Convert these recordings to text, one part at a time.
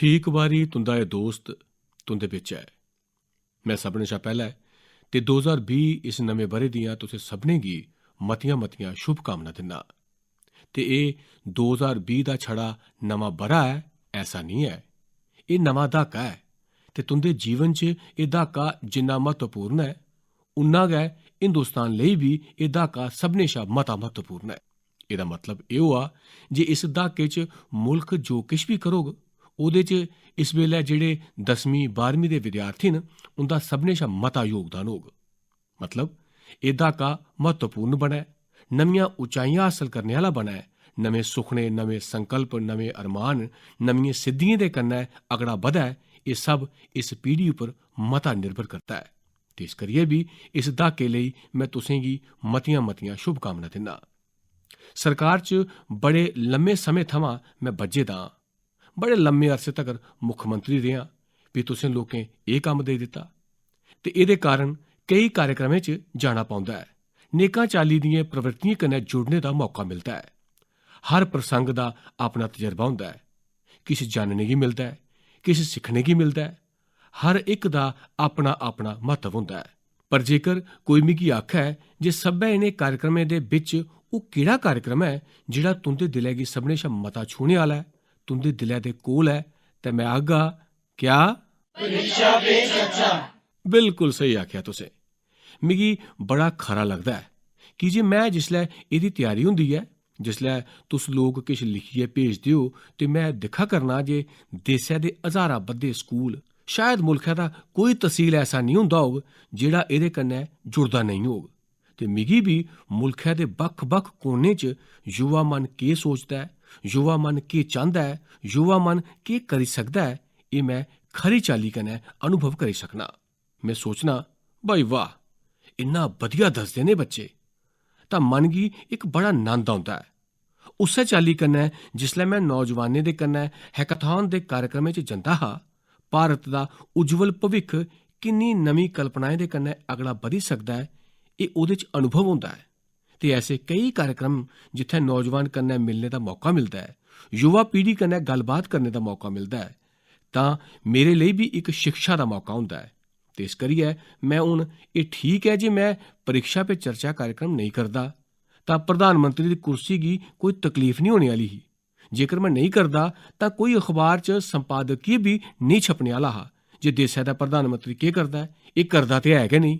फ्ही इक बारी तुंदा एह् दोस्त तुंदे बिच ऐ। मैं सभनें शा पैह्लें ते 2020 इस नमें ब'रे दियां तुसें सभनें गी मतियां मतियां शुभकामनां दिन्ना। ते एह् 2020 दा छड़ा नमां ब'रा ऐ ऐसा निं ऐ, एह् नमां दहाका ऐ ते तुंदे जीवन च एह् दहाका जिन्ना म्हत्तवपूर्ण ऐ उन्ना गै हिंदुस्तान लेई बी एह् दहाका सभनें शा मता म्हत्तवपूर्ण ऐ। एह्दा मतलब एह् होआ जे इस दहाके च मुल्ख जो किश बी करोग ओह्दे च इस बेल्लै जेह्ड़े 10वीं 12वीं दे विद्यार्थी न उंदा सभनें शा मता योगदान होग। मतलब एह् दहाका म्हत्तवपूर्ण बनै, नमियां उचाइयां हासल करने आह्ला बनै, नमें सुखने, नमें संकल्प, नमें अरमान, नमियें सिद्धियें दे कन्नै अगड़ा बधै, एह् सब इस पीढ़ी उप्पर मता निर्भर करदा ऐ। ते इस करियै बी इस दहाके लेई मैं तुसें गी मतियां मतियां शुभकामनां दिन्ना। सरकार च बड़े लम्मे समें थमां मैं बज्झे दा आं, बड़े लम्मे अरसे तगर मुक्खमंत्री रेहा, फ्ही तुसें लोकें एह् कम्म देई दित्ता ते एह्दे कारण केई कार्यक्रमें च जाना पौंदा ऐ, नेकां चाल्ली दियें प्रवृत्तियें कन्नै जुड़ने दा मौका मिलदा ऐ। हर प्रसंग दा अपना तजर्बा होंदा ऐ, किश जानने गी मिलदा ऐ, किश सिक्खने गी मिलदा ऐ, हर इक दा अपना अपना म्हत्तव होंदा ऐ। पर जेकर कोई मिगी आखै जे सब्भै इनें कार्यक्रमें दे बिच ओह् केह्ड़ा कार्यक्रम ऐ जेह्ड़ा तुंदे दिलै गी सभनें शा मता छूह्ने आह्ला ऐ, तुंदे दिलै दे कोल ऐ, ते मैं आखगा क्या परीक्षा पे चर्चा। बिल्कुल स्हेई आखेआ तुसें। मिगी बड़ा खरा लगदा ऐ की जे मैं जिसलै एह्दी त्यारी होंदी ऐ, जिसलै तुस लोक किश लिखियै भेजदे हो ते मैं दिक्खा करना जे देसै दे हजारां बद्दे स्कूल, शायद मुल्खै दा कोई तहसील ऐसा निं होंदा होग जेह्ड़ा एह्दे कन्नै जुड़दा नेईं होग। ते मिगी बी मुल्खै दे बक्ख बक्ख कोनें च युवा मन केह् सोचदा ऐ, युवा मन केह् चांह्दा ऐ, युवा मन केह् करी सकदा ऐ, एह् मैं खरी चाल्ली कन्नै अनुभव करी सकना। मैं सोचना भाई वाह, इन्ना बधिया दसदे ने बच्चे, तां मन गी इक बड़ा नंद औंदा ऐ। उस्सै चाल्ली कन्नै जिसलै मैं नौजवानें दे कन्नै हैकाथॉन दे कार्यक्रमें च जंदा हा, भारत दा उज्जवल भविक्ख किन्नी नमीं कल्पनाएं दे कन्नै अगड़ा बधी सकदा ऐ, एह् ओह्दे च अनुभव होंदा ऐ। ते ऐसे केई कार्यक्रम जित्थै नौजवान कन्नै मिलने दा मौका मिलदा ऐ, युवा पीढ़ी कन्नै गल्लबात करने दा मौका मिलदा ऐ, तां मेरे लेई बी इक शिक्षा दा मौका होंदा ऐ। ते इस करियै मैं हून एह् ठीक ऐ जे मैं परीक्षा पे चर्चा कार्यक्रम नेईं करदा, तां प्रधानमंत्री दी कुर्सी गी कोई तकलीफ निं होने आह्ली ही। जेकर मैं नेईं करदा तां कोई अखबार च संपादकीय बी नेईं छपने आह्ला हा जे देसै दा प्रधानमंत्री केह् करदा ऐ, एह् करदा ते है गै नेईं।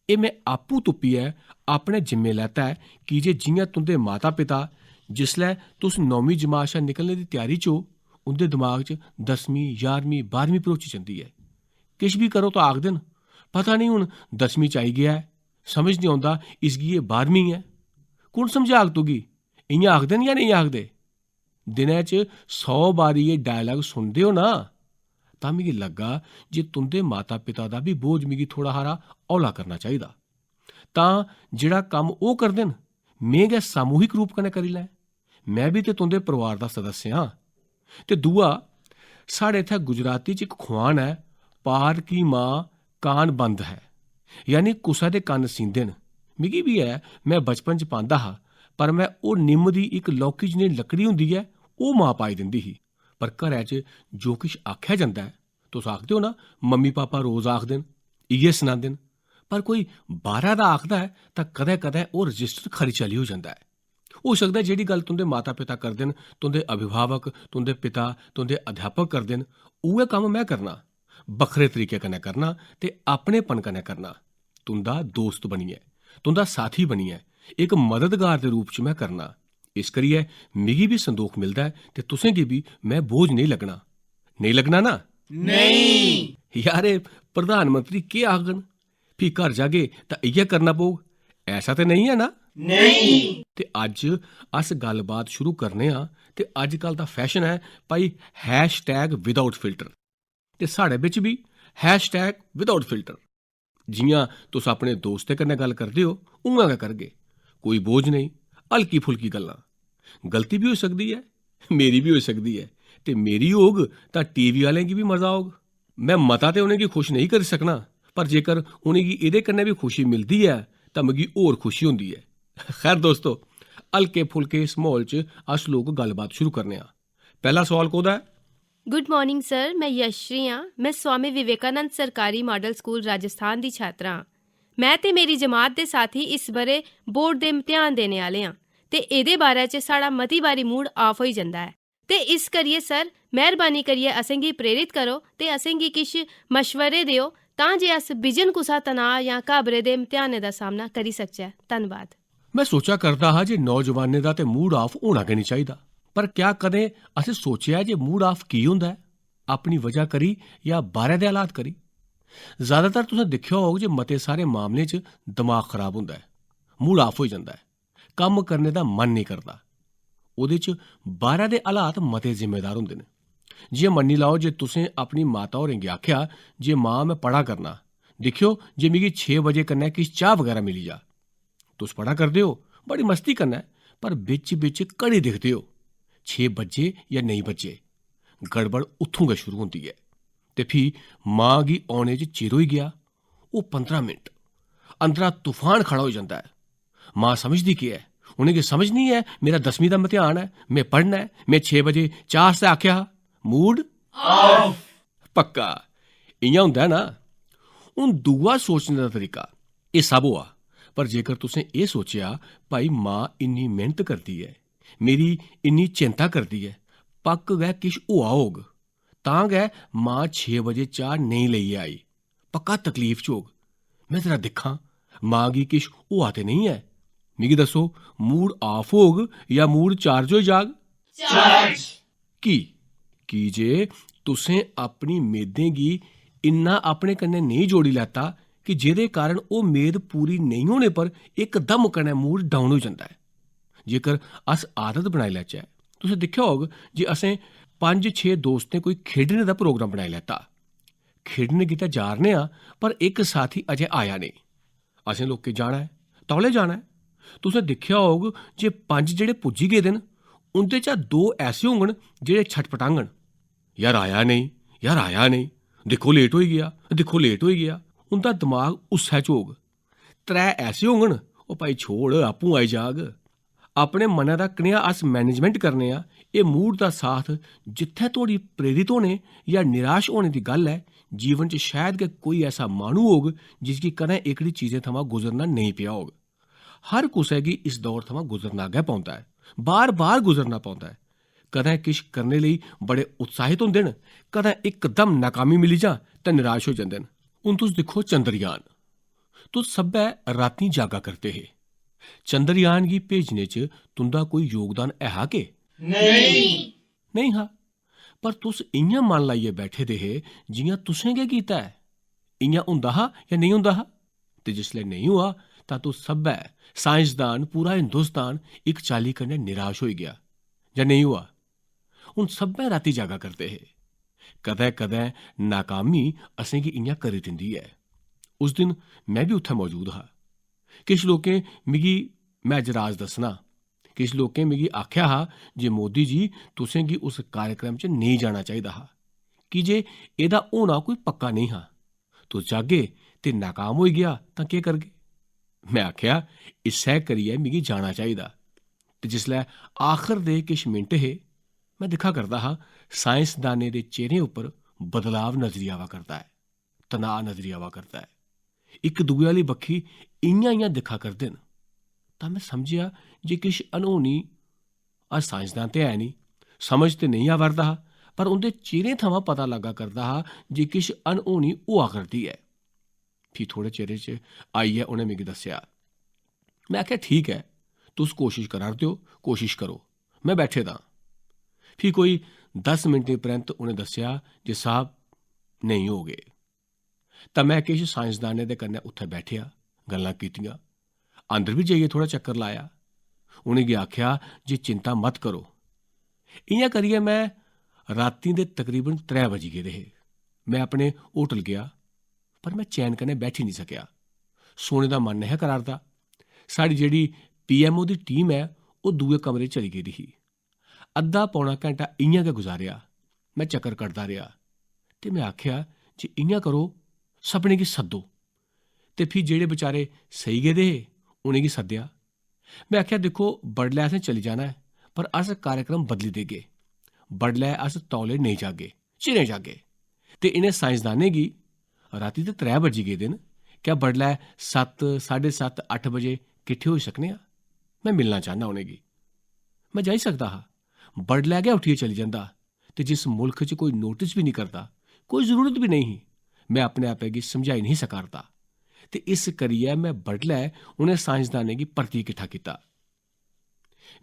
एह् मैं आपूं तुप्पियै अपने जिम्मे लैता ऐ, की जे जि'यां तुंदे माता पिता जिसलै तुस 9वीं जमात शा निकलने दी त्यारी च हो, उंदे दमाग च 10वीं 11वीं 12वीं भरोची जंदी ऐ। किश बी करो तां आखदे न पता नहीं हून 10वीं च आई गेआ ऐ, समझ नहीं औंदा इसगी एह् 12वीं ऐ। कुण समझाग तुगी, इ'यां आखदे न जां नेईं आखदे? दिनै च 100 बारी एह् डायलाग सुनदे हो ना, तां मिगी लग्गा जे तुंदे माता पिता दा बी बोझ मिगी थोड़ा हारा हौला करना चाहिदा। तां जेह्ड़ा कम्म ओह् करदे न में गै सामूहिक रूप कन्नै करी लैं। मैं बी ते तुंदे परोआर दा सदस्य आं। ते दूआ, साढ़े इत्थै गुजराती च इक खोआन ऐ, पार की मां कान बंद है, यानी कुसै दे कन्न सींदे न। मिगी बी ऐ, मैं बचपन च पांदा हा, पर मैं ओह् निम्म दी इक लौह्की जनेही लकड़ी होंदी ऐ, ओह् मां पाई दिंदी ही। पर घरै च जो किश आखेआ जंदा ऐ, तुस आखदे हो ना मम्मी पापा रोज आखदे न, इ'यै सनांदे न, पर कोई बाह्रै दा आखदा ऐ तां कदें कदें ओह् रजिस्टर खरी चाल्ली होई जंदा ऐ। होई सकदा ऐ जेह्ड़ी गल्ल तुंदे माता पिता करदे न, तुंदे अभिभावक, तुंदे पिता, तुंदे अध्यापक करदे न, उ'ऐ कम्म मैं करना, बक्खरे तरीके कन्नै करना ते अपनेपन कन्नै करना। तुंदा दोस्त बनियै, तुंदा साथी बनियै, इक मददगार दे रूप च मैं करना। इस करियै मिगी बी संदोख मिलदा ऐ ते तुसें गी बी मैं बोझ नेईं लग्गना। नेईं लग्गना ना? नेईं यार, एह् प्रधानमंत्री केह् आखगन, फ्ही घर जागे तां इ'यै करना पौग, ऐसा ते नेईं है ना? नेईं। ते अज्ज अस गल्लबात शुरू करने आं ते अजकल दा फैशन ऐ भाई हैशटैग विदाउट फिल्टर, ते साढ़े बिच बी हैशटैग विदाउट फिल्टर। जि'यां तुस अपने दोस्तें कन्नै गल्ल करदे हो उ'आं गै करगे, कोई बोझ नेईं, हल्की फुल्की गल्लां। गलती बी होई सकदी ऐ, मेरी बी होई सकदी ऐ, ते मेरी होग तां टीवी आह्लें गी बी मजा औग। मैं मता ते उ'नेंगी खुश नेईं करी सकना, पर जेकर उ'नेंगी एह्दे कन्नै बी खुशी मिलदी ऐ तां मिगी होर खुशी होंदी ऐ। खैर दोस्तो, हल्के फुल्के इस म्हौल च अस लोक गल्लबात शुरू करने आं। पैह्ला सोआल कोह्दा ऐ? गुड मॉर्निंग सर, मैं यशश्री हाँ। मैं स्वामी विवेकानंद सरकारी मॉडल ਸਕੂਲ ਰਾਜਸਥਾਨ ਦੀ ਛਾਤਰਾ ਹਾਂ। ਮੈਂ ਤੇ ਮੇਰੀ ਜਮਾਤ ਦੇ ਸਾਥੀ ਇਸ ਬਾਰੇ ਬੋਰਡ ਦੇ ਇਮਤਿਹਾਨ ਦੇਣੇ ਵਾਲੇ ਹਾਂ ਤੇ ਇਹਦੇ ਬਾਰੇ 'ਚ ਸਾਡਾ ਮਤੀ ਵਾਰੀ ਮੂਡ ਆਫ ਹੋਈ ਜਾਂਦਾ ਹੈ ਤੇ ਇਸ करिए सर ਮਿਹਰਬਾਨੀ करिए असेंगी प्रेरित करो ते असेंगी किश मशवरे दियो तां जे अस बिजन कुसा तनाऽ ਜਾਂ घाबरे ਦੇ ਇਮਤਿਹਾਨੇ ਦਾ ਸਾਹਮਣਾ ਕਰੀ ਸਕਚै। ਧੰਨਵਾਦ। ਮੈਂ ਸੋਚਿਆ ਕਰਦਾ ਹਾਂ ਜੇ ਨੌਜਵਾਨੇ ਦਾ ਤੇ ਮੂਡ ਆਫ ਹੋਣਾ ਕਿ ਨਹੀਂ ਚਾਹੀਦਾ, ਪਰ ਕਿਆ ਕਦੇ ਅਸੀਂ ਸੋਚਿਆ ਜੇ ਮੂਡ ਆਫ ਕੀ ਹੁੰਦਾ ਹੈ? ਆਪਣੀ ਵਜ੍ਹਾ ਕਰੀ ਜਾਂ ਬਾਹਰ ਦੇ ਹਾਲਾਤ ਕਰੀ? ਜ਼ਿਆਦਾਤਰ ਤੁਸੀਂ ਦੇਖਿਆ ਹੋਊ ਜੇ ਮਤੇ ਸਾਰੇ ਮਾਮਲੇ 'ਚ ਦਿਮਾਗ ਖਰਾਬ ਹੁੰਦਾ ਹੈ, ਮੂਡ ਆਫ ਹੋ ਜਾਂਦਾ ਹੈ, ਕੰਮ ਕਰਨੇ ਦਾ ਮਨ ਨਹੀਂ ਕਰਦਾ। ਉਹਦੇ 'ਚ ਬਾਹਰ ਦੇ ਹਾਲਾਤ ਮਤੇ ਜ਼ਿੰਮੇਦਾਰ ਹੁੰਦੇ ਨੇ। जि'यां मन्नी लाओ जे तुसें अपनी माता होरें गी आखेआ जे मां मैं पढ़ा करना, दिक्खियो जे मिगी 6 बजे कन्नै किश चाह् वगैरह मिली जा। तुस पढ़ा करदे हो बड़ी मस्ती कन्नै, पर बिच बिच घड़ी दिखदे हो 6 बजे या नेईं बजे। गड़बड़ उत्थों गै शुरू होंदी है ते फ्ही मां गी औने च चिर होई गया। ओह् 15 मिनट अंदरा तूफान खड़ा हो जाता है। मां समझदी केह् है? उ'नेंगी समझ नहीं है मेरा 10वीं दा इम्तिहान है, मैं पढ़ना है, मैं 6 बजे चाह् आस्तै आखेआ हा। मूड ऑफ पक्का इ'यां होंदा है ना। हून दूआ सोचने दा तरीका एह् सब होआ, पर जेकर तुसें एह् सोचेआ भाई मां इन्नी मेहनत करदी ऐ, मेरी इन्नी चिंता करदी ऐ, पक्क गै किश होआ होग तां गै मां 6 बजे चाह् नेईं लेइयै आई, पक्का तकलीफ च होग। में जरा दिक्खां मां गी किश होआ ते नेईं ऐ। मिगी दस्सो मूड ऑफ होग या मूड चार्ज होई जाग? चार्ज। की जे तुसें अपनी मेदें गी इन्ना अपने कन्नै नेईं जोड़ी लैता कि जेह्दे कारण ओह् मेद पूरी नेईं होने पर इकदम कन्नै मूड डाउन होई जंदा है। जेकर अस आदत बनाई लैचै, तुसें दिक्खेआ होग जे असें 5-6 दोस्तें कोई खेढने दा प्रोग्राम बनाई लैता, खेढने गितै जा'रने आं पर इक साथी अजें आया नेईं। असें लोकें जाना है, तौले जाना है। तुसें दिक्खेआ होग जे 5 जेह्ड़े पुज्जी गेदे न उं'दे चा 2 ऐसे होङन जेह्ड़े छटपटाङन, यार आया नहीं, यार आया नहीं, दिक्खो लेट होई गेआ, दिक्खो लेट होई गेआ। उं'दा दमाग उस्सै च होग। 3 ऐसे होङन ओह् भाई छोड़ आपूं आई जाग। अपने मनै दा कनेहा अस मैनेजमेंट करने आं, एह् मूड दा साथ जित्थै धोड़ी प्रेरित होने या निराश होने दी गल्ल है, जीवन च शायद गै कोई ऐसा माह्नू होग जिसगी कदें एह्कड़ी चीजें थमां गुजरना नेईं पेआ होग। हर कुसै गी इस दौर थमां गुजरना गै पौंदा है, बार बार गुजरना पौंदा है। कदें किश करने लेई बड़े उत्साहित होंदे न, कदें इकदम नाकामी मिली जा ते निराश होई जंदे न। हून तुस दिक्खो चंद्रयान, तुस सब्भै रातीं जागा करदे हे। चंद्रयान गी भेजने च तुं'दा कोई योगदान ऐहा के? नेईं हा, पर तुस इ'यां मन लाइयै बैठे दे हे जि'यां तुसें गै कीता है। इ'यां होंदा हा जां नेईं होंदा हा? ते जिसलै नेईं होआ तां तुस सब्भै साइंसदान, पूरा हिंदुस्तान इक चाल्ली कन्नै निराश होई गेआ जां नेईं होआ? हून सब्भै रातीं जागा करदे हे। कदें कदें नाकामी असेंगी इ'यां करी दिंदी ऐ। उस दिन में बी उत्थै मौजूद हा। किश लोकें मिगी, में अज्ज राज दस्सना, किश लोकें मिगी आखेआ हा जे मोदी जी तुसें गी उस कार्यक्रम च नेईं जाना चाहिदा हा की जे एह्दा होना कोई पक्का नेईं हा। तुस जागे ते नाकाम होई गेआ तां केह् करगे? में आखेआ इस्सै करियै मिगी जाना चाहिदा। ते जिसलै आखर दे किश मिंट हे, में दिक्खा करदा हा साइंसदानें दे चेहरें उप्पर बदलाव नजरी आवा करदा है, तनाऽ नजरी आवा करदा है। इक दूए आह्ली बक्खी इ'यां दिक्खा करदे न। तां में समझेआ जे किश अनहोनी, अस साइंसदान ते है निं, समझ ते नेईं आवा'रदा हा, पर उं'दे चेहरें थमां पता लग्गा करदा हा जे किश अनहोनी होआ करदी है। फ्ही थोड़े चिरे च आइयै उ'नें मिगी दस्सेआ। में आखेआ ठीक है, तुस कोशिश करा'रदे हो, कोशिश करो, में बैठे दा। फ्ही कोई 10 मिंटें परैंत उ'नें दस्सेआ जे साहब नेईं हो गे। तां मैं किश साइंसदानें दे कन्नै उत्थै बैठेआ, गल्लां कीतियां, अंदर बी जाइयै थोड़ा चक्कर लाया। उ'नेंगी आखेआ जे चिंता मत करो। इ'यां करियै मैं रातीं दे तकरीबन 3 बजी गेदे हे। मैं अपने होटल गेआ, पर मैं चैन कन्नै बैठी निं सकेआ। सोने दा मन नहीं करा'रदा। साढ़ी जेह्ड़ी PMO दी टीम है ओह् दूए कमरे चली गेदी ही। अद्धा पौना घैंटा इ'यां गै गुजारेआ। मैं चक्कर कटदा रेहा ते मैं आखेआ जे इ'यां करो, सभनें गी सद्दो। ते फ्ही जेह्ड़े बेचारे सेई गेदे हे उ'नेंगी सद्देआ। मैं आखेआ दिक्खो बडलै असें चली जाना है, पर अस कार्यक्रम बदली देगे। बडलै अस तौले नेईं जागे, चिरें जागे। ते इ'नें साइंसदानें गी रातीं ते 3 बजी गेदे न, क्या बडलै 7, 7:30, 8 बजे किट्ठे होई सकने आं? में मिलना चाह्न्नां उ'नेंगी। मैं जाई सकदा हा, बडलै गै उट्ठियै चली जंदा, ते जिस मुल्ख च कोई नोटिस बी नहीं करदा, कोई जरूरत बी नहीं ही, मैं अपने आपै गी समझाई नहीं सकारदा। ते इस करियै मैं बडलै उ'नें साइंसदानें गी परतियै किट्ठा कीता।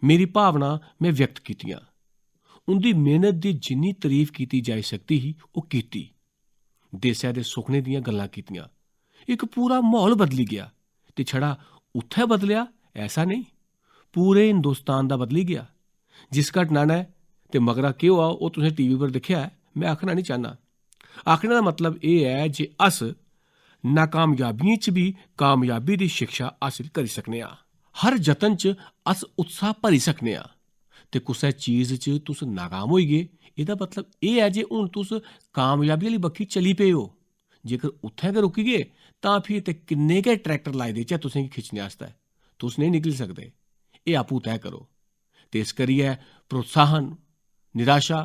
मेरी भावना में व्यक्त कीतियां। उंदी मेहनत दी जिन्नी तारीफ कीती जाई सकदी ही ओह् कीती। देसै दे सुखने दियां गल्लां कीतियां। इक पूरा माहौल बदली गेआ, ते छड़ा उत्थै बदलेआ ऐसा नहीं, पूरे हिंदुस्तान दा बदली गेआ। जिस घटना ने ते मगरा केह् होआ ओह् तुसें टीवी पर दिक्खेआ ऐ, में आखना नहीं चाहना। आखने दा मतलब एह् ऐ जे अस नाकामयाबियें च बी कामयाबी दी शिक्षा हासिल करी सकने आं। हर जतन च अस उत्साह भरी सकने आं। ते कुसै चीज च तुस नाकाम होई गे, एह्दा मतलब एह् ऐ जे हून तुस कामयाबी आह्ली बक्खी चली पे हो। जेकर उत्थै गै रुकी गे तां फ्ही ते किन्ने गै ट्रैक्टर लाई देचै तुसें गी खिच्चने आस्तै, तुस नेईं निकली सकदे। एह् आपूं तैऽ करो। ते इस करियै प्रोत्साहन, निराशा,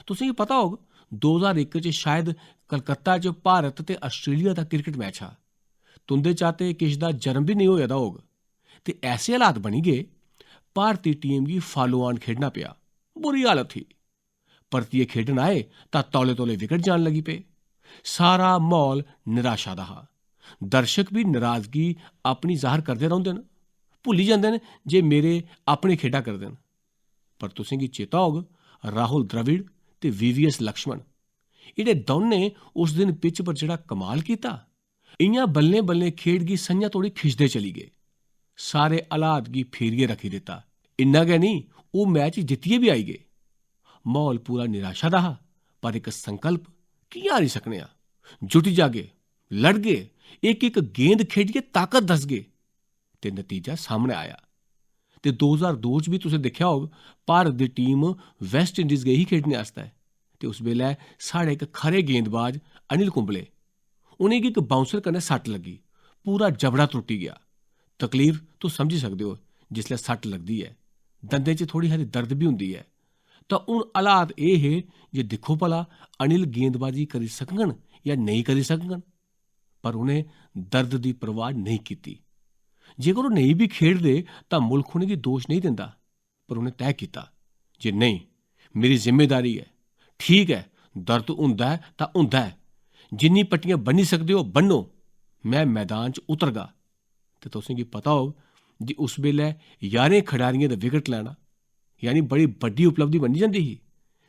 तुसें गी पता होग 2001 च शायद कलकत्ता च भारत ते आस्ट्रेलिया दा क्रिकेट मैच हा। तुं'दे चा ते किश दा जन्म बी नेईं होए दा होग। ते ऐसे हालात बनी गे, भारती टीम गी फॉलो ऑन खेढना पेआ। बुरी हालत ही। परतियै खेढन आए तां तौले तौले विकेट जान लगी पे। सारा माहौल निराशा दा हा। दर्शक भी नाराजगी अपनी जाहिर करदे रौंह्दे न, भुल्ली जंदे न जे मेरे अपने खेढा करदे न। पर तुसें गी चेता होग राहुल द्रविड़ ते VVS लक्ष्मण, इ'नें दौनें उस दिन पिच पर जेह्ड़ा कमाल कीता, इ'यां बल्लें बल्लें खेढ गी संञा तोड़ी खिचदे चली गे। सारे हालात गी फेरियै रखी दित्ता। इन्ना गै नहीं, ओह् मैच जित्तियै बी आई गे। माहौल पूरा निराशा दा हा, पर इक संकल्प, कि'यां हारी सकने आं? जुटी जागे, लड़गे, इक इक गेंद खेढियै ताकत दसगे। ते नतीजा सामने आया। ते 2002 च बी तुसें दिक्खेआ होग, भारत दी टीम वैस्ट इंडीज गेई ही खेढने आस्तै। ते उस बेल्लै साढ़े इक खरे गेंदबाज अनिल कुंबले, उ'नेंगी इक बाउंसर कन्नै सट्ट लग्गी, पूरा जबड़ा त्रुट्टी गेआ। तकलीफ तुस समझी सकदे हो, जिसलै सट्ट लगदी ऐ दंदें च थोड़ी हारी दर्द बी होंदी ऐ। तां हून हालात एह् हे जे दिक्खो भला अनिल गेंदबाजी करी सकङन जां नेईं करी सकङन। पर उ'नें दर्द दी परवाह नेईं कीती। जेकर ओह् नेईं बी खेढदे तां मुल्ख उ'नेंगी दोश नेईं दिंदा। पर उ'नें तैऽ कीता जे नेईं, मेरी जिम्मेदारी ऐ। ठीक ऐ, दर्द होंदा ऐ तां होंदा ऐ। जिन्नी पट्टियां बन्नी सकदे हो बन्नो, मैं मैदान च उतरगा। ते तुसें गी पता होग जे उस बेल्लै 11 खडारियें दा विकेट लैना यानी बड़ी बड्डी उपलब्धि बनी जंदी ही।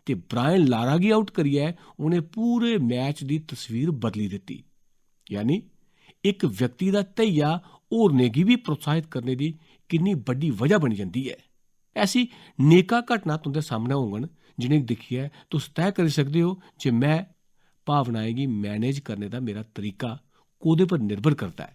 ते ब्रायन लारा गी आउट करियै उ'नें पूरे मैच दी तस्वीर बदली दित्ती। यानी इक व्यक्ति दा धैया होरनें गी बी प्रोत्साहित करने दी किन्नी बड्डी वजह बनी जंदी ऐ। ऐसी नेकां घटना तुं'दे सामनै होङन जि'नेंगी दिक्खियै तुस तैऽ करी सकदे हो जे मैं भावनाएं गी मैनेज करने दा मेरा तरीका कोह्दे पर निर्भर करदा ऐ।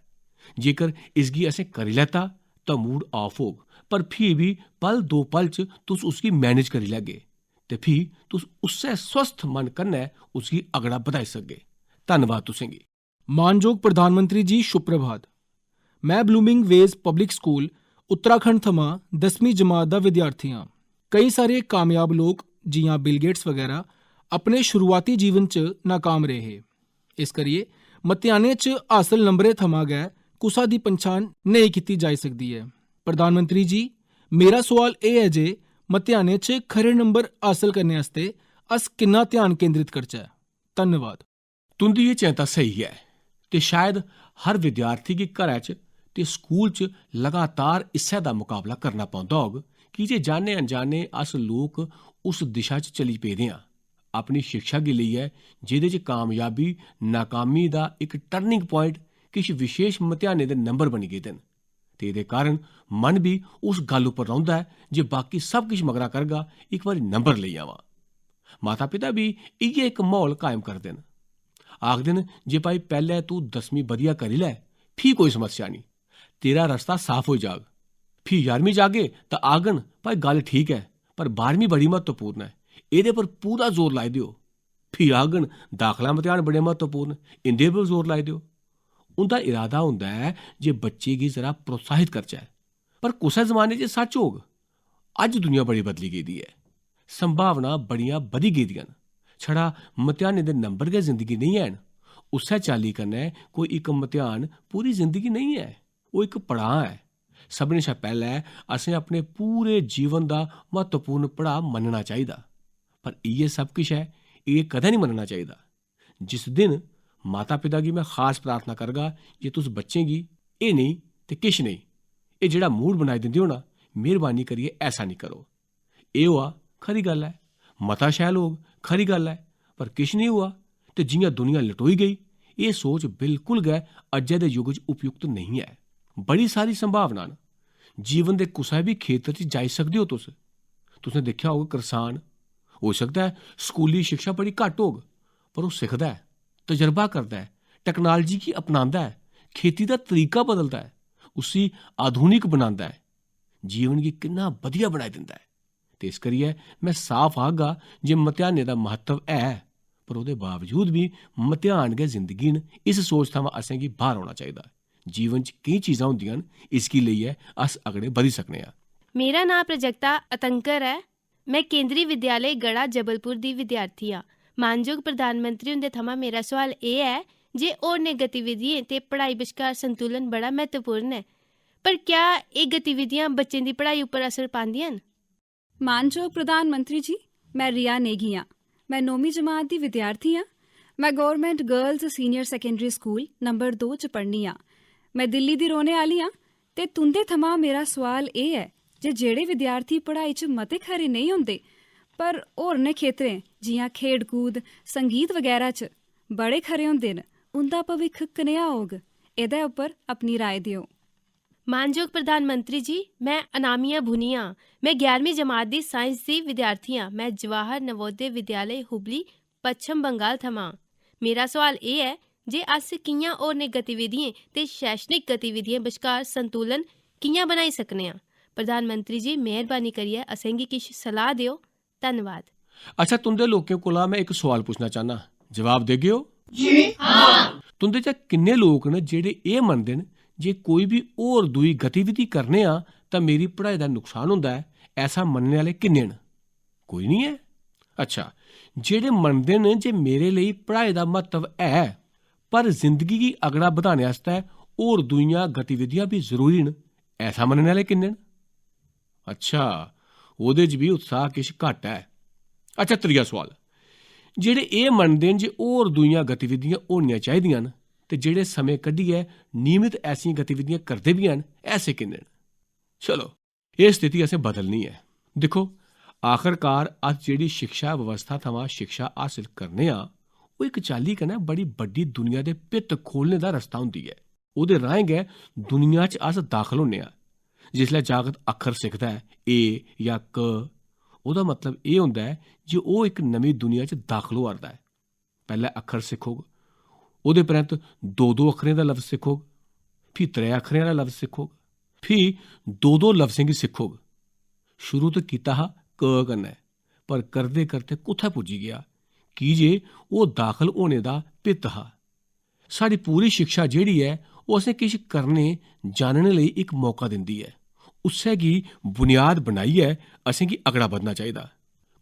जेकर इसगी असें करी लैता तां मूड ऑफ होग, पर फ्ही बी पल दो पल च तुस उसगी मैनेज करी लैगे ते फ्ही तुस उस्सै स्वस्थ मन कन्नै उसगी अगड़ा बधाई सकगे। धन्नवाद तुसें गी। मानयोग प्रधानमंत्री जी, शुभ प्रभात। मैं Blooming Vale Public School Uttarakhand थमां 10वीं जमात दा विद्यार्थी हां। कई सारे कामयाब लोग जियां बिल गेट्स वगैरह अपने शुरुआती जीवन च नाकाम रेह्। इस करियै मतेहानें च हासल नंबरें थमां गै कुसा दी पन्छान नेईं कीती जाई सकदी ऐ। प्रधानमंत्री जी, मेरा सोआल एह् ऐ जे मतेहानें च खरे नंबर हासल करने आस्तै अस किन्ना ध्यान केंद्रित करचै? धन्नवाद। तुं'दी एह् चैंता स्हेई ऐ ते शायद हर विद्यार्थी गी घरै च ते स्कूल च लगातार इस्सै दा मुकाबला करना पौंदा होग, की जे जाने अनजाने अस लोक उस दिशा च चली पेदे आं अपनी शिक्षा गी लेइयै, जेह्दे च कामयाबी नाकामी दा इक टर्निंग पॉइंट किश विशेष मतेहानें दे नंबर बनी गेदे न। ते एह्दे कारण मन भी उस गल्ल उप्पर रौंह्दा ऐ जे बाकी सब किश मगरा करगा, इक बारी नंबर लेई आवां। माता पिता भी इ'यै इक माहौल कायम करदे न। आखदे न जे भाई पैह्लै तूं 10वीं बधिया करी लै, फ्ही कोई समस्या नहीं, तेरा रस्ता साफ होई जाग। फ्ही 11वीं जागे तां आखगन भाई गल्ल ठीक ऐ, पर 12वीं बड़ी म्हत्तवपूर्ण ऐ, एह्दे पर पूरा जोर लाई देओ। फ्ही आखगन दाखला मतेहान बड़े म्हत्तवपूर्ण, इं'दे पर जोर लाई देओ। उं'दा इरादा होंदा ऐ जे बच्चे गी जरा प्रोत्साहित करचै। पर कुसै जमाने च सच होग, अज्ज दुनिया बड़ी बदली गेदी ऐ। संभावना बड़ियां बधी गेदियां न। छड़ा मतेहानें दे नंबर गै जिंदगी नहीं हैन, उस्सै चाल्ली कन्नै कोई इक मतेहान पूरी जिंदगी नहीं है, ओह् इक पड़ाऽ है। सभनें शा पैह्लें असें अपने पूरे जीवन दा म्हत्तवपूर्ण पड़ाऽ मन्नना चाहिदा। पर इ'यै सब किश है, एह् कदें नहीं मन्नना चाहिदा। जिस दिन माता पिता गी मैं खास प्रार्थना करगा जे तुस बच्चें गी एह् नेईं ते किश नेईं, एह् जेह्ड़ा मूड बनाई दिंदे हो ना, मेहरबानी करियै ऐसा नहीं करो। एह् होआ खरी गल्ल है, मता शैल होग खरी गल्ल है, पर किश नहीं हुआ ते जि'यां दुनिया लटोई गेई, एह् सोच बिल्कुल गै अज्जै दे युग च उपयुक्त नहीं है। बड़ी सारी संभावना न, जीवन दे कुसै भी खेतर च जाई सकदे हो तुस। तुसें दिक्खेआ होग करसान, हो सकदा है स्कूली शिक्षा बड़ी घट्ट होग, पर ओह् सिखदा है, तजर्बा करदा है, टैक्नोलॉजी गी अपनांदा है, खेती दा तरीका बदलदा है, उसी आधुनिक बनांदा है, जीवन गी किन्ना बधिया बनाई दिंदा है। ते इस करियै मैं साफ आखगा जे मतेहानें दा महत्व है, पर ओह्दे बावजूद भी मतेहान गै जिंदगी न। इस सोच थमां असेंगी बाहर औना चाहिदा। जीवन च केईं चीज़ां होंदियां न, इसगी लेइयै अस अगड़े बधी सकने आं। मेरा नां प्रजक्ता अतंकर है। मैं केंद्री विद्यालय गढ़ा जबलपुर दी विद्यार्थी हाँ। मानयोग प्रधानमंत्री हुंदे थमां मेरा सवाल एह् है जे होरनें गतिविधियें ते पढ़ाई बश्कार संतुलन बड़ा महत्वपूर्ण है, पर क्या एह् गतिविधियां बच्चें दी पढ़ाई उप्पर असर पांदियां न? मानयोग प्रधानमंत्री जी, मैं रिया नेगी हाँ। मैं 9वीं जमात दी विद्यार्थी हाँ। मैं government girls senior secondary school number 2 च पढ़नी हाँ। मैं दिल्ली दी रौह्ने आह्ली हाँ ते तुं'दे थमां मेरा सोआल एह् है जे जेह्ड़े विद्यार्थी पढ़ाई च मते खरे नेईं होंदे पर होरनें खेत्तरें जि'यां खेढ कूद, संगीत वगैरा च बड़े खरे होंदे न, उं'दा भविक्ख कनेहा होग? एह्दे उप्पर अपनी राय देओ। मानयोग प्रधानमंत्री जी, मैं अनामिया भुनिया। मैं 11वीं जमात दी साइंस दी विद्यार्थी हाँ। मैं जवाहर नवोदय विद्यालय हुबली पच्छम बंगाल थमां। मेरा सवाल एह् है जे अस कि'यां होरनें गतिविधियें ते शैक्षणिक गतिविधियें बश्कार संतुलन कि'यां बनाई सकने आं? प्रधानमंत्री जी, मेहरबानी करियै असेंगी किश सलाह देओ। धन्नवाद। अच्छा, तुंदे लोकें कोला मैं एक सवाल पुच्छना चाहना, जवाब देगे ओ? जी हां। तुंदे च किन्ने लोक न जेह्ड़े एह् मनदे न जे कोई भी होर दूई गतिविधि करने आं तां मेरी पढ़ाई दा नुकसान होंदा है? ऐसा मनने आह्ले किन्ने न? कोई नहीं है। अच्छा, जेह्ड़े मनदे न जे मेरे लेई पढ़ाई दा महत्व है, पर जिंदगी गी अगड़ा बधाने आस्तै होर दूइयां गतिविधियां भी जरूरी न, ऐसा मनने आह्ले किन्ने न? अच्छा, ओह्दे च भी उत्साह किश घट्ट है। अच्छा, त्रीया सवाल, जेह्ड़े एह् मनदे न जे होर दूइयां गतिविधियां होनियां चाहिदियां न ते जेह्ड़े समें कड्ढियै नियमित ऐसियां गतिविधियां करदे बी हैन, ऐसे किन्ने न? चलो, एह् स्थिति असें बदलनी है। दिक्खो, आखरकार अस जेह्ड़ी शिक्षा व्यवस्था थमां शिक्षा हासिल करने आं, ओह् इक चाल्ली कन्नै बड़ी बड्डी दुनिया दे भित्त खोलने दा रस्ता होंदी है। ओह्दे राहें गै दुनिया च अस दाखल होन्ने आं। जिसलै जागत अक्खर सिखदा है, ए जां क, ओह्दा मतलब एह् होंदा है जे ओह् इक नमीं दुनिया च दाखल होआ दा है। पैह्लें अक्खर सिक्खोग, ओह्दे परैंत 2-2 अक्खरें दा लफ्ज सिक्खोग, फ्ही 3 अक्खरें आह्ला लफ्ज सिक्खोग, फ्ही 2-2 लफ्जें गी सिक्खोग। शुरू तो कीता हा क कन्नै, पर करदे करदे कुत्थै पुज्जी गेआ की जे ओह् दाखल होने दा भित्त हा। साढ़ी पूरी शिक्षा जेह्ड़ी है, ओह् असें किश करने जानने लेई इक मौका दिंदी है। उस्सै गी बुनियाद बनाइयै असेंगी अगड़ा बधना चाहिदा।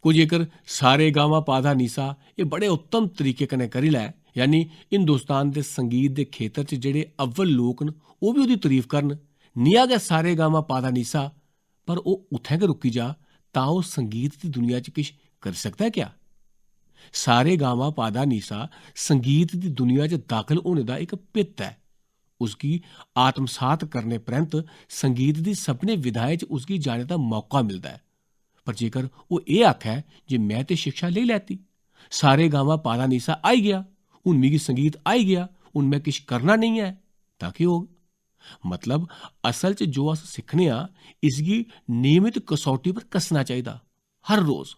कोई जेकर सारे गामा पाधा नीसा एह् बड़े उत्तम तरीके कन्नै करी लै, यानी हिंदुस्तान दे संगीत दे खेतर च जेह्ड़े अव्वल लोक न ओह् बी ओह्दी तरीफ करन, निया गै सारे गामा पाधा नीसा, पर ओह् उत्थैं गै रुकी जा, तां ओह् संगीत दी दुनिया च किश करी सकदा है क्या? सारे गामा पाधा नीसा संगीत दी दुनिया च दाखल होने दा इक भित्त है। उसगी आत्मसात करने परैंत संगीत दी सभनें विधाएं च उसगी जाने दा मौका मिलदा है। पर जेकर ओह् एह् आखै जे मैं ते शिक्षा लेई लैती, सारे गामा पाधा नीसा आई गेआ, हून मिगी संगीत आई गेआ, हून मैं किश करना नहीं है, तां केह् होग? मतलब असल च जो अस सिक्खने आं, इसगी नियमित कसौटी पर कस्सना चाहिदा, हर रोज।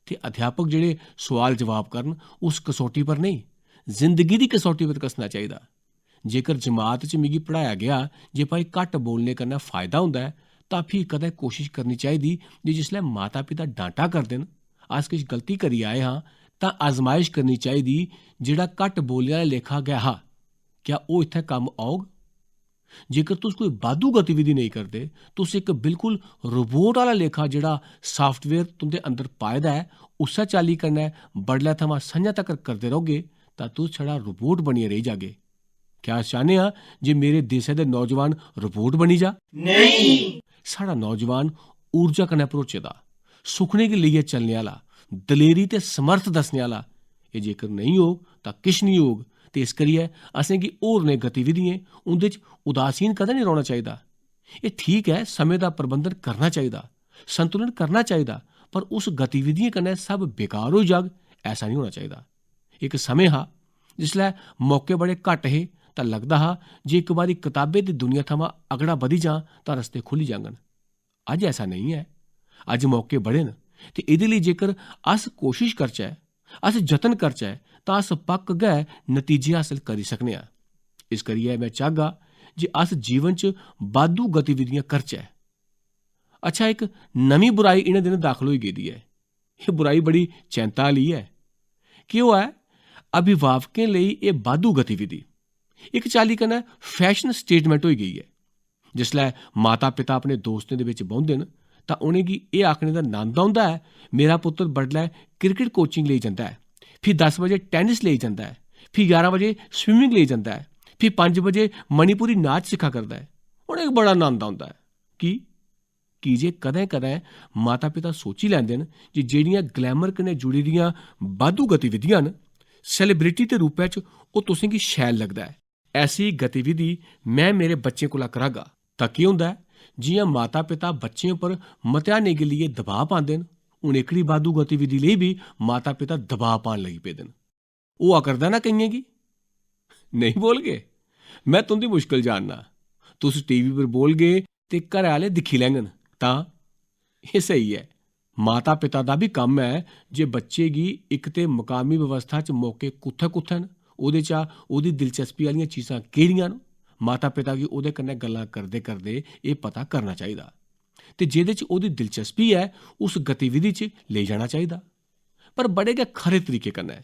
ते अध्यापक जेह्ड़े सोआल जवाब करन, उस कसौटी पर नहीं, जिंदगी दी कसौटी पर कस्सना चाहिदा। जेकर जमात च मिगी पढ़ाया गेआ जे भाई घट्ट बोलने कन्नै फायदा होंदा है, तां फ्ही कदें कोशिश करनी चाहिदी जे जिसलै माता पिता डांटा करदे न, अस किश गलती करी आए हां, तां आजमाइश करनी चाहिदी जेह्ड़ा घट्ट बोलने आह्ला लेखा गै हा, क्या ओह् इत्थै कम्म औग? जेकर तुस कोई बाद्धू गतिविधि नहीं करदे, तुस इक बिल्कुल रोबोट आह्ला लेखा जेह्ड़ा साफ्टवेयर तुंदे अंदर पाए दा ऐ उस्सै चाल्ली कन्नै बडलै थमां संझा तक्कर करदे रौह्गे तां तुस छड़ा रोबोट बनियै रेही जागे। क्या अस चाह्न्ने आं जे मेरे देशै दे नौजवान रोबोट बनी जा? नहीं। साढ़ा नौजवान ऊर्जा कन्नै भरोचे दा, सुखने गी लेइयै चलने आह्ला, दलेरी ते समर्थ दस्सने आह्ला, एह् जेकर नहीं होग तां किश नहीं होग। ते इस करियै असेंगी होरनें गतिविधियें उं'दे च उदासीन कदें नहीं रौह्ना चाहिदा। एह् ठीक ऐ, समें दा प्रबंधन करना चाहिदा, संतुलन करना चाहिदा, पर उस गतिविधियें कन्नै सब बेकार होई जाग ऐसा नहीं होना चाहिदा। इक समें हा जिसलै मौके बड़े घट्ट हे तां लगदा हा जे इक बारी कताबें दी दुनिया थमां अगड़ा बधी जां तां रस्ते खुल्ली जाङन। अज्ज ऐसा नहीं ऐ। अज्ज मौके बड़े न ते एह्दे लेई जेकर अस कोशिश करचै, अस जतन करचै तां अस पक्क गै नतीजे हासल करी सकने आं। इस करियै मैं चाहगा जे अस जीवन च बाद्धू गतिविधियां करचै। अच्छा, एक नमीं बुराई इ'नें दिनें दाखल होई गेदी ऐ। एह् बुराई बड़ी चैंता आह्ली ऐ। केह् होआ ऐ? अभिभावकें लेई एह् बाद्धू गतिविधि इक चाल्ली कन्नै फैशन स्टेटमेंट होई गेई ऐ। जिसलै माता पिता अपने दोस्तें दे बिच्च बौंह्दे न तां उ'नेंगी एह् आखने दा नंद औंदा ऐ, मेरा पुत्तर बडलै क्रिकेट कोचिंग लेई जंदा ऐ, फ्ही 10 बजे टैनिस लेई जंदा ऐ, फ्ही 11 बजे स्विमिंग लेई जंदा ऐ, फ्ही 5 बजे मणिपुरी नाच सिक्खा करदा ऐ। उ'नेंगी बड़ा नंद औंदा ऐ। की जे कदें कदें माता पिता सोची लैंदे न जे जेह्ड़ियां ग्लैमर कन्नै जुड़ी दियां बाद्धू गतिविधियां न, सैलीब्रिटी दे रूपै च ओह् तुसेंगी शैल लगदा ऐ। ऐसी गतिविधि मैं मेरे बच्चें कोला करागा। तां केह् होंदा ऐ? जि'यां माता पिता बच्चें उप्पर मतेहानै गी लेइयै दबाऽ पांदे न, हून एह्कड़ी बाद्धू गतिविधि लेई बी माता पिता दबाऽ पान लगी पेदे न। होआ करदा ना केइयें गी? नहीं बोलगे? मैं तुं'दी मुश्कल जानना। तुस टीवी पर बोलगे ते घरै आह्ले दिक्खी लैङन तां एह् स्हेई ऐ। माता पिता दा बी कम्म ऐ जे बच्चे गी इक ते मकामी व्यवस्था च मौके कुत्थै कुत्थै न, ओह्दे चा ओह्दी दिलचस्पी आह्लियां चीज़ां केह्ड़ियां न, माता पिता गी ओह्दे कन्नै गल्लां करदे करदे एह् पता करना चाहिदा ते जेह्दे च ओह्दी दिलचस्पी ऐ उस गतिविधि च लेई जाना चाहिदा। पर बड़े गै खरे तरीके कन्नै,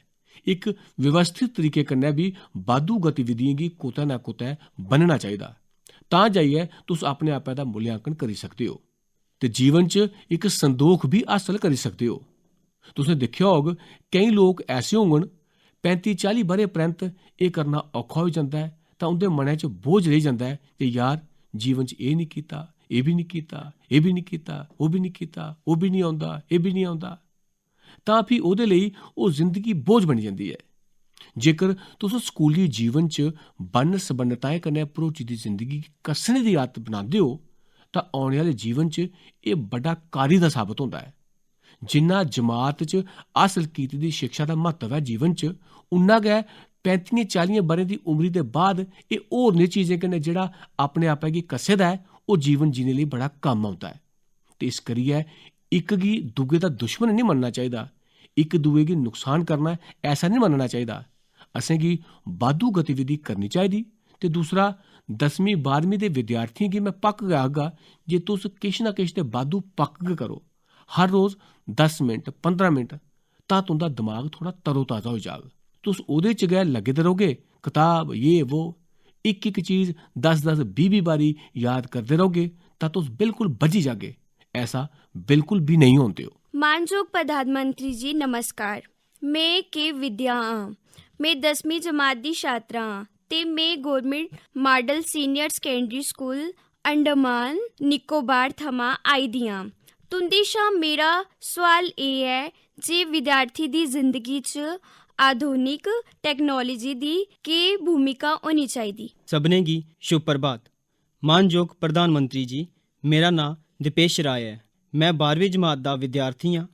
इक व्यवस्थित तरीके कन्नै बी बाद्धू गतिविधियें गी कुतै ना कुतै बन्नना चाहिदा। तां जाइयै तुस अपने आपै दा मूल्यांकन करी सकदे हो ते जीवन च इक संदोख भी हासल करी सकदे हो। तुसें दिक्खेआ होग केईं लोक ऐसे होङन 35-40 ब'रे परैंत एह् करना औखा होई जंदा ऐ तां उं'दे मनै च बोझ रेही जंदा ऐ जे यार जीवन च एह् नहीं कीता, एह् भी नहीं कीता, एह् भी नहीं कीता, ओह् भी नहीं कीता, ओह् भी नहीं औंदा, एह् भी नहीं औंदा। तां फ्ही ओह्दे लेई ओह् जिंदगी बोझ बनी जंदी ऐ। जेकर तुस स्कूली जीवन च बन्न सबन्नताएं कन्नै भरोची दी जिंदगी गी कस्सने दी आदत बनांदे हो तां औने आह्ले जीवन च एह् बड्डा कारी दा साबत होंदा ऐ। जिन्ना जमात च हासल कीती दी शिक्षा दा म्हत्तव है जीवन च, उन्ना गै 35-40 ब'रें दी उमरी दे बाद एह् होरनें चीजें कन्नै जेह्ड़ा अपने आपै गी कस्से दा ऐ ओह् जीवन जीने लेई बड़ा कम्म औंदा ऐ। ते इस करियै इक गी दुए दा दुश्मन नहीं मनना चाहिदा, इक दुए गी नुकसान करना ऐसा नहीं मनना चाहिदा। असेंगी बाद्धू गतिविधि करनी चाहिदी। ते दूसरा, 10वीं 12वीं दे विद्यार्थियें गी मैं पक्क गै आखगा जे तुस किश ना किश ते बाद्धू पक्क गै करो। हर रोज 10 मिनट 15 मिनट तां तुंदा दमाग थोड़ा तरोताजा होई जाग। तुस ओह्दे च गै लग्गे दे रहोगे, कताब ये वो इक इक चीज 10-10 20 बारी याद करदे रहोगे तां तुस बिल्कुल बज्झी जागे। ऐसा बिल्कुल भी नहीं होंदे हो। मानयोग प्रधानमंत्री जी नमस्कार। मैं के विद्या हाँ, मैं 10वीं जमात दी छात्रा हाँ ते मैं government model senior secondary school Andaman Nicobar थमां आई दी आं। तुं'दे शा मेरा सोआल एह् ऐ जे विद्यार्थी दी जिंदगी च आधुनिक टैक्नोलोजी दी केह् भूमिका होनी चाहिदी? सभनें गी शुभ प्रभात। मानयोग प्रधानमंत्री जी, मेरा नांऽ दिपेश राय है। मैं 12वीं जमात दा विद्यार्थी हाँ।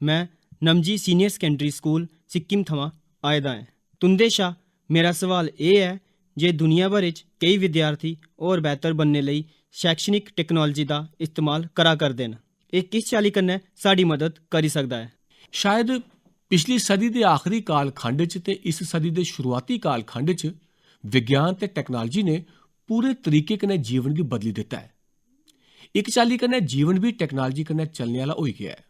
मैं नमजी सीनियर सैकेंडरी स्कूल सिक्किम थमां आए दा ऐं। तुं'दे शा मेरा सवाल एह् ऐ जे दुनिया भर च केई विद्यार्थी होर बेहतर बनने लेई शैक्षणिक टैक्नोलोजी दा इस्तेमाल करा करदे न। एह् किस चाल्ली कन्नै साडी मदद करी सकदा है? शायद पिछली सदी दे आखिरी काल खंड च ते इस सदी दे शुरुआती काल खंड च विज्ञान ते टैक्नोलोजी ने पूरे तरीके कन्नै जीवन गी बदली दित्ता है। इक चाल्ली कन्नै जीवन भी टैक्नोलोजी कन्नै चलने आह्ला होई गेआ ऐ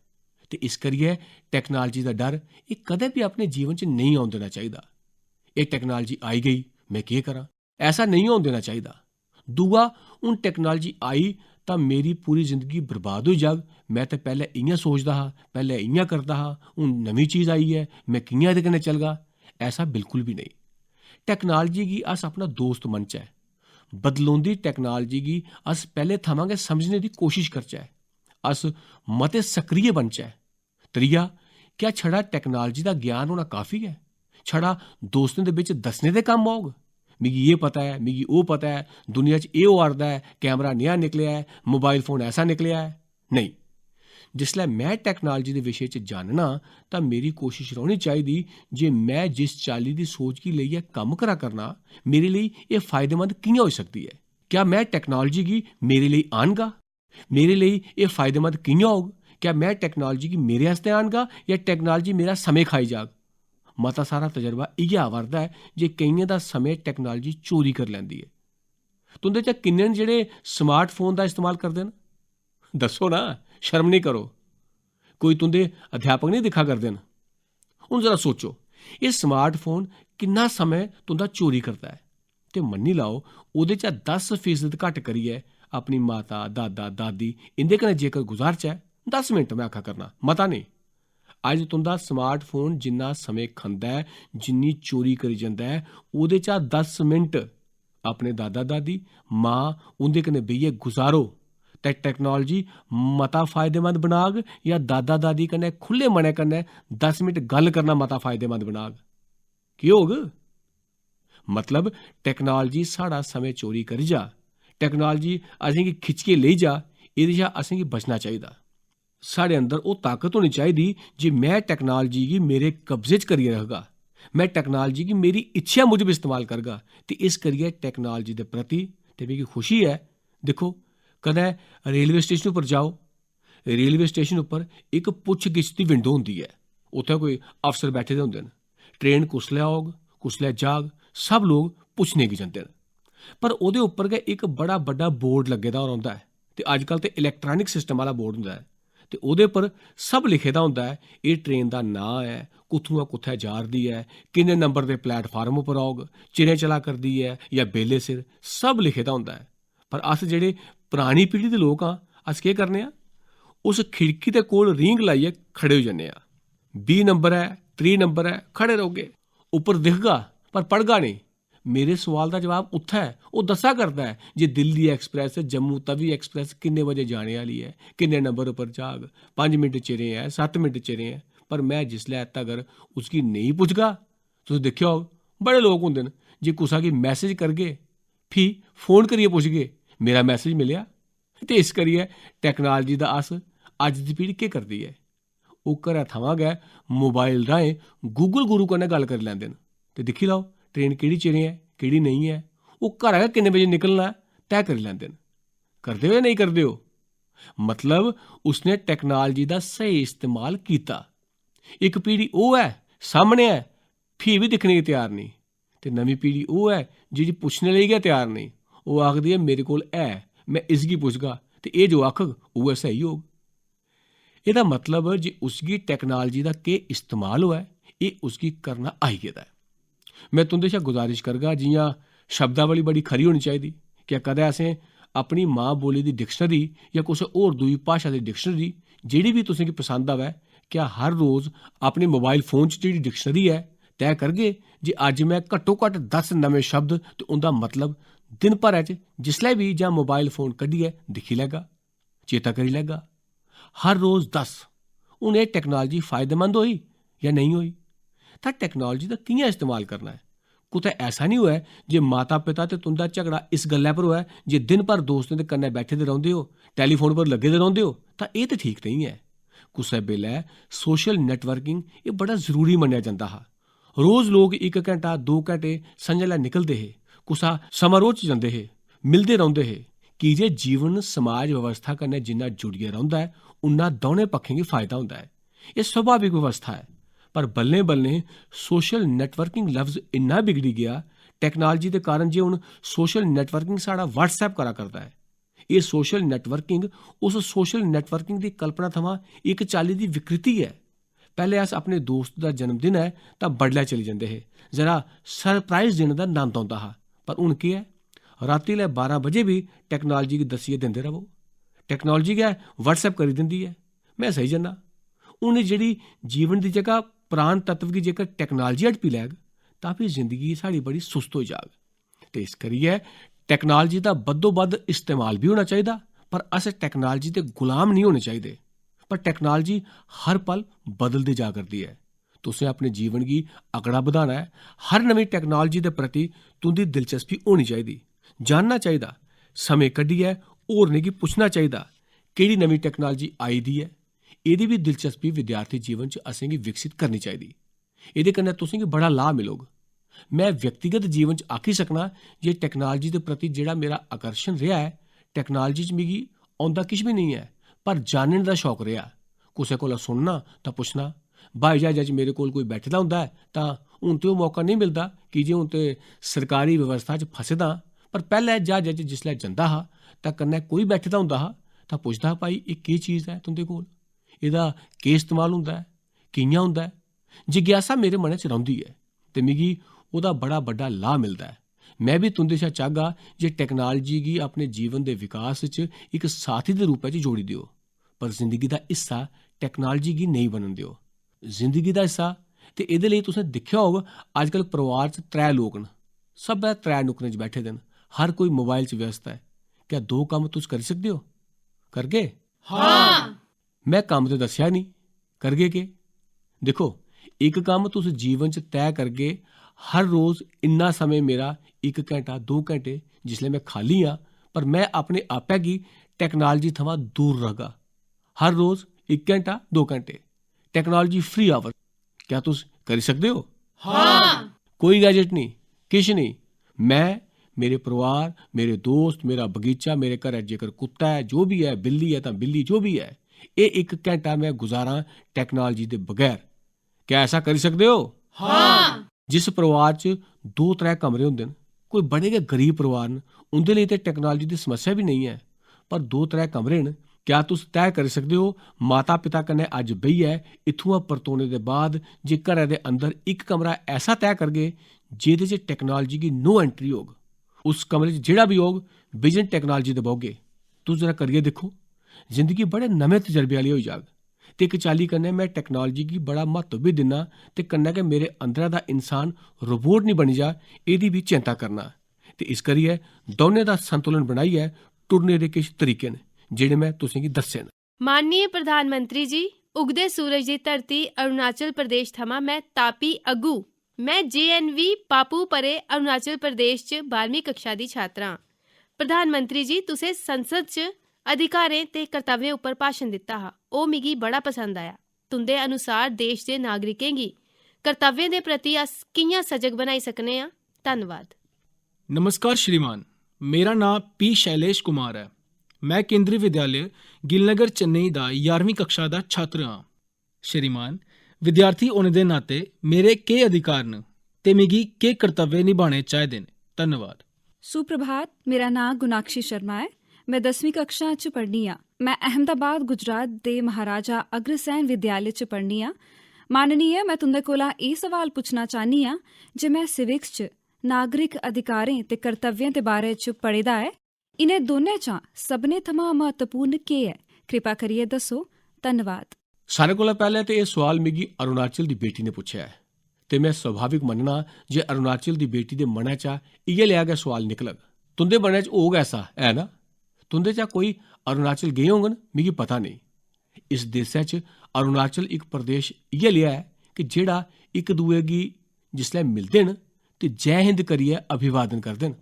ते इस करियै टैक्नोलोजी दा डर एह् कदें भी अपने जीवन च नेईं औन देना चाहिदा। एह् टैक्नोलोजी आई गेई, मैं केह् करां, ऐसा नहीं होन देना चाहिदा। दूआ हून टेक्नोलॉजी आई तां मेरी पूरी जिंदगी बर्बाद होई जाग, मैं ते पैह्ले इ'यां सोचदा हा, पैह्ले इ'यां करदा हा, हून नमीं चीज़ आई है, मैं कि'यां एह्दे कन्नै चलगा। ऐसा बिल्कुल भी नहीं। टेक्नोलॉजी गी अस अपना दोस्त मनचै, बदलोंदी टेक्नोलॉजी गी अस पैह्ले थमां गै समझने दी कोशिश करचै, अस मते सक्रिय बनचै। त्रीया, क्या छड़ा टेक्नोलॉजी दा ज्ञान होना काफ़ी है? छड़ा दोस्तें दे बिच दस्सने दे कम्म औग? मिगी ये पता है, मिगी ओह् पता है, दुनिया च एह् होआ'रदा है, कैमरा नेहा निकलेआ है, मोबाइल फोन ऐसा निकलेआ है। नहीं, जिसलै मैं टेक्नोलॉजी दे विशे च जानना तां मेरी कोशिश रौह्नी चाहिदी जे मैं जिस चाल्ली दी सोच गी लेइयै कम्म करा करना, मेरे लेई एह् फायदेमंद कि'यां होई सकदी है। क्या मैं टेक्नोलॉजी गी मेरे लेई आह्नगा? मेरे लेई एह् फायदेमंद कि'यां होग? क्या मैं टेक्नोलॉजी गी मेरे आस्तै आह्नगा या टेक्नोलॉजी मेरा समें खाई जाग? मता सारा तजर्बा इ'यै आवा'रदा है जे केइयें दा समें टेक्नोलॉजी चोरी करी लैंदी है। तुंदे चा किन्ने न जेह्ड़े स्मार्टफोन दा इस्तेमाल करदे न? दस्सो ना, शर्म नहीं करो। कोई तुंदे अध्यापक नहीं दिक्खा करदे न? हून जरा सोचो, एह् स्मार्टफोन किन्ना समें तुंदा चोरी करदा है ते मन्नी लैओ ओह्दे चा 10% घट्ट करियै अपनी माता, दादा, दादी इंदे कन्नै जेकर गुजारचै, 10 मिनट मैं आखा करना, मता नहीं। अज तुंदा स्मार्टफोन जिन्ना समें खंदा है, जिन्नी चोरी करी जंदा है, ओह्दे चा 10 मिनट अपने दादा दादी, माँ उंदे कन्नै बेहियै गुजारो ते टेक्नोलॉजी मता फायदेमंद बनाग या दादा दादी कन्नै खुल्ले मनै कन्नै 10 मिनट गल्ल करना मता फायदेमंद बनाग? केह् होग? मतलब टेक्नोलॉजी साढ़ा समें चोरी करी जा, टेक्नोलॉजी असेंगी खिच्चियै लेई जा, एह्दे शा असेंगी बचना चाहिदा। साढ़े अंदर ओह् ताकत होनी चाहिदी जे मैं टेक्नोलॉजी गी मेरे कब्जे च करियै रखगा, मैं टेक्नोलॉजी गी मेरी इच्छा मुजब इस्तेमाल करगा ते इस करियै टेक्नोलॉजी दे प्रति ते मिगी खुशी है। दिक्खो, कदें रेलवे स्टेशन उप्पर जाओ, रेलवे स्टेशन उप्पर इक पुच्छ गिच्छ दी विंडो होंदी है, उत्थै कोई अफसर बैठे दे होंदे न, ट्रेन कुसलै औग, कुसलै जाग, सब लोग पुच्छने गी जंदे न। पर ओह्दे उप्पर गै इक बड़ा बड्डा बोर्ड लग्गे दा रौंह्दा है ते अजकल ते इलैक्ट्रॉनिक सिस्टम आह्ला बोर्ड होंदा है ते ओह्दे पर सब लिखे दा होंदा है, एह् ट्रेन दा नांऽ है, कुत्थुआं कुत्थै जा'रदी है, किन्ने नंबर दे प्लेटफार्म उप्पर औग, चिरें चला करदी है या बेल्ले सिर, सब लिखे दा होंदा है। पर अस जेह्ड़े परानी पीढ़ी दे लोक आं, अस केह् करने आं? उस खिड़की दे कोल रींग लाइयै खड़े होई जन्ने आं। 20 नंबर है, 3 नंबर है, खड़े रहोगे, उप्पर दिखगा पर पढ़गा नहीं। मेरे सवाल दा जवाब उत्थै है, ओह् दस्सा करदा है जे दिल्ली एक्सप्रैस, जम्मू तवी एक्सप्रैस किन्ने बजे जाने आह्ली है, किन्ने नंबर उप्पर जाग, 5 मिनट चिरें है, 7 मिनट चिरें है। पर मैं जिसलै तगर उसगी नेईं पुच्छगा, तुस दिक्खेआ होग बड़े लोक होंदे न जे कुसा गी मैसेज करगे फ्ही फोन करियै पुच्छगे मेरा मैसेज मिलेआ। ते इस करियै टेक्नोलॉजी दा अस अज्ज दी पीढ़ी केह् करदी है? ओह् घरै थमां गै मोबाइल राहें गूगल गुरू कन्नै गल्ल करी लैंदे न ते दिक्खी लैओ ट्रेन केह्ड़ी चिरें है, केह्ड़ी नेईं है, ओह् घरा गै किन्ने बजे निकलना तैऽ करी लैंदे न। करदे हो या नेईं करदे हो? मतलब उसने टेक्नोलॉजी दा स्हेई इस्तेमाल कीता। इक पीढ़ी ओह् है सामने है, फ्ही बी दिक्खने गी त्यार नहीं, ते नमीं पीढ़ी ओह् है जेह्ड़ी पुच्छने लेई गै त्यार नहीं। ओह् आखदी है मेरे कोल है, मैं इसगी पुच्छगा ते एह् जो आखग उ'ऐ स्हेई होग। एह्दा मतलब जे उसगी टेक्नोलॉजी दा केह् इस्तेमाल होऐ, एह् उसगी करना आई गेदा है। मैं तुंदे शा गुजारिश करगा, जि'यां शब्दावली बड़ी खरी होनी चाहिदी, क्या कदें असें अपनी मां बोली दी डिक्शनरी या कुसै होर दूई भाशा दी डिक्शनरी जेह्ड़ी भी तुसेंगी पसंद आवै, क्या हर रोज़ अपने मोबाइल फोन च जेह्ड़ी डिक्शनरी है तैऽ करगे जे अज्ज मैं घट्टो घट्ट 10 नमें शब्द ते उं'दा मतलब दिन भरै च जिसलै भी जां मोबाइल फोन कड्ढियै दिक्खी लैगा, चेता करी लैगा। हर रोज़ 10। हून एह् टेक्नोलॉजी फायदेमंद होई या नेईं होई? तां टेक्नोलॉजी दा कि'यां इस्तेमाल करना है? कुतै ऐसा नहीं होऐ जे माता पिता ते तुंदा झगड़ा इस गल्लै पर होऐ जे दिन भर दोस्तें दे कन्नै बैठे दे रौंह्दे हो, टैलीफोन पर लग्गे दे रौंह्दे हो, तां एह् ते ठीक नहीं है। कुसै बेल्लै सोशल नेटवर्किंग एह् बड़ा जरूरी मन्नेआ जंदा हा। रोज़ लोग 1 घैंटा 2 घैंटे संझलै निकलदे हे, कुसा समारोह च जंदे हे, मिलदे रौंह्दे हे, की जे जीवन समाज व्यवस्था कन्नै जिन्ना जुड़ियै रौंह्दा है उन्ना दौनें पक्खें गी फायदा होंदा है। एह् स्वाभाविक व्यवस्था है। पर बल्लें बल्लें सोशल नेटवर्किंग लफ्ज़ इन्ना बिगड़ी गया टेक्नोलॉजी दे कारण जे हून सोशल नेटवर्किंग साढ़ा व्हाट्सएप करा करदा है। एह् सोशल नेटवर्किंग उस सोशल नेटवर्किंग दी कल्पना थमां इक चाल्ली दी विकृति है। पैह्ले अस अपने दोस्त दा जन्मदिन है तां बडलै चली जंदे हे, जरा सरप्राइज देने दा नंद औंदा हा। पर हून केह् है? राती लै 12 बजे भी टैक्नोलॉजी गी दस्सियै दिंदे रवो। टैक्नोलॉजी गै व्हाट्सएप करी दिंदी है, मैं सही जन्ना। हून जेह्ड़ी जीवन दी जगह प्राण तत्व गी जेकर टैक्नोलॉजी हट पी लैग तां फ्ही जिंदगी साढ़ी बड़ी सुस्त होई जाग। ते इस करियै टैक्नोलॉजी दा बद्धोबद्ध इस्तेमाल भी होना चाहिदा, पर अस टैक्नोलॉजी दे गुलाम नहीं होने चाहिदे। पर टैक्नोलॉजी हर पल बदलदी जा करदी है। तुसें अपने जीवन गी अगड़ा बधाना है। हर नवीं टैक्नोलॉजी दे प्रति तुंदी दिलचस्पी होनी चाहिदी, जानना चाहिदा, समें कड्ढियै होरनें गी पुच्छना चाहिदा केह्ड़ी नवीं टैक्नोलॉजी आई दी है। एह्दी बी दिलचस्पी विद्यार्थी जीवन च असेंगी विकसित करनी चाहिदी। एह्दे कन्नै तुसेंगी बड़ा लाभ मिलोग। मैं व्यक्तिगत जीवन च आखी सकना जे टैक्नोलॉजी दे प्रति जेह्ड़ा मेरा आकर्षण रेहा है, टैक्नोलॉजी च मिगी औंदा किश भी नहीं है, पर जानने दा शौक रेहा। कुसै कोला सुनना तां पुच्छना। ब्हाई जहाजा च मेरे कोल कोई बैठे दा होंदा है तां हून ते ओह् मौका नहीं मिलदा कि जे हून ते सरकारी व्यवस्था च फसे दा, पर पैह्लें जहाजा च जिसलै जंदा हा तां कन्नै कोई बैठे दा होंदा हा तां पुछदा हा, भाई एह् केह् चीज़ है तुंदे कोल, एह्दा केह् इस्तेमाल होंदा है, कि'यां होंदा है। जिज्ञासा मेरे मनै च रौंह्दी है ते मिगी ओह्दा बड़ा बड्डा लाभ मिलदा है। मैं भी तुंदे शा चाहगा जे टैक्नोलॉजी गी अपने जीवन दे विकास च इक साथी दे रूपै च जोड़ी दिओ, पर जिंदगी दा हिस्सा टैक्नोलॉजी गी नेईं बनन दिओ। जिंदगी दा हिस्सा ते एह्दे लेई तुसें दिक्खेआ होग अजकल परिवार च 3 लोक न, सब्भै 3 नुक्करें च बैठे दे न, हर कोई मोबाइल च व्यस्त है। क्या 2 कम्म तुस करी सकदे हो? करगे? हाँ। मैं कम्म ते दस्सेआ नहीं, करगे केह्? दिक्खो, इक कम्म तुस जीवन च तय करगे, हर रोज इन्ना समें मेरा 1 घैंटा 2 घैंटे जिसलै मैं खाली हाँ, पर मैं अपने आपै गी टैक्नोलॉजी थमां दूर रखगा। हर रोज 1 घैंटा 2 घैंटे टैक्नोलॉजी फ्री आवर। क्या तुस करी सकदे हो? हाँ। कोई गैजेट नहीं, किश नहीं। मैं, मेरे परिवार, मेरे दोस्त, मेरा बगीचा, मेरे घरै जेकर कुत्ता है, जो भी है, बिल्ली है तां बिल्ली, जो भी है, एह् 1 घैंटा मैं गुजारां टैक्नोलॉजी दे बगैर। क्या ऐसा करी सकदे हो? हाँ। जिस परिवार च 2-3 कमरे होंदे न, कोई बड़े गै गरीब परिवार न, उंदे लेई ते टैक्नोलॉजी दी समस्या भी नहीं है, पर 2-3 कमरे न। क्या तुस तय करी सकदे हो माता पिता कन्नै अज्ज बेहियै इत्थुआं परतोने दे बाद जे घरै दे अंदर 1 कमरा ऐसा तय करगे जेह्दे च टैक्नोलॉजी गी नो एंट्री होग, उस कमरे च जेह्ड़ा भी होग बिजन टैक्नोलॉजी दे बौह्गे। तुस जरा करियै दिक्खो, जिंदगी बड़े नमें तजर्बे आह्ली होई जाग। ते इक चाल्ली कन्नै मैं टैक्नोलॉजी गी बड़ा म्हत्तव भी दिन्ना ते कन्नै गै मेरे अंदरा दा इंसान रोबोट नहीं बनी जा, एह्दी भी चिंता करना। ते इस करियै दौनें दा संतुलन बनाइयै टुरने दे किश तरीके न जेह्ड़े मैं तुसेंगी दस्से न। माननीय प्रधानमंत्री जी, उगदे सूरज दी धरती अरुणाचल प्रदेश थमां मैं तापी अग्गू, मैं JNV पापू परे अरुणाचल प्रदेश च 12वीं कक्षा दी छात्रा। प्रधानमंत्री जी, तुसें संसद च अधिकारें ते कर्तव्यें उप्पर भाषण दित्ता हा, ओह् मिगी बड़ा पसंद आया। तुंदे अनुसार देश दे नागरिकें गी कर्तव्यें दे प्रति अस कि'यां सजग बनाई सकने आं? धन्नवाद। नमस्कार श्रीमान, मेरा नाम P शैलेश कुमार है। मैं केंद्रीय विद्यालय गिलनगर चेन्नई दा 11वीं कक्षा दा छात्र हाँ। श्रीमान, विद्यार्थी होने दे नाते मेरे केह् अधिकार न ते मिगी केह् कर्तव्य निभाने चाहिदे न? धन्नवाद। सुप्रभात, मेरा नाम गुनाक्षी शर्मा है। मैं 10वीं कक्षा च पढ़नी आं। मैं अहमदाबाद गुजरात दे महाराजा अग्रसेन विद्यालय च पढ़नी आं। माननीय, मैं तुंदे कोला एह् सवाल पुच्छना चाह्नी आं जे मैं सिविक्स च नागरिक अधिकारें ते कर्तव्यें दे बारे च पढ़े दा ऐ। इनें दोनें चा सभनें थमां महत्वपूर्ण केह् ऐ? कृपा करियै दस्सो। धन्नवाद। सारे कोला पैह्लें ते एह् सवाल मिगी अरुणाचल दी बेटी ने पुच्छेआ ऐ ते मैं स्वाभाविक मन्नना जे अरुणाचल दी बेटी दे मनै चा इ'यै लेआ गै सवाल निकलग। तुंदे मनै च होग ऐसा, है ना? तुंदे चा कोई अरुणाचल गे होङन, मिगी पता नहीं। इस देशै च अरुणाचल इक प्रदेश इ'यै लेआ ऐ कि जेह्ड़ा इक दुए गी जिसलै मिलदे न ते जय हिंद करियै अभिवादन करदे न।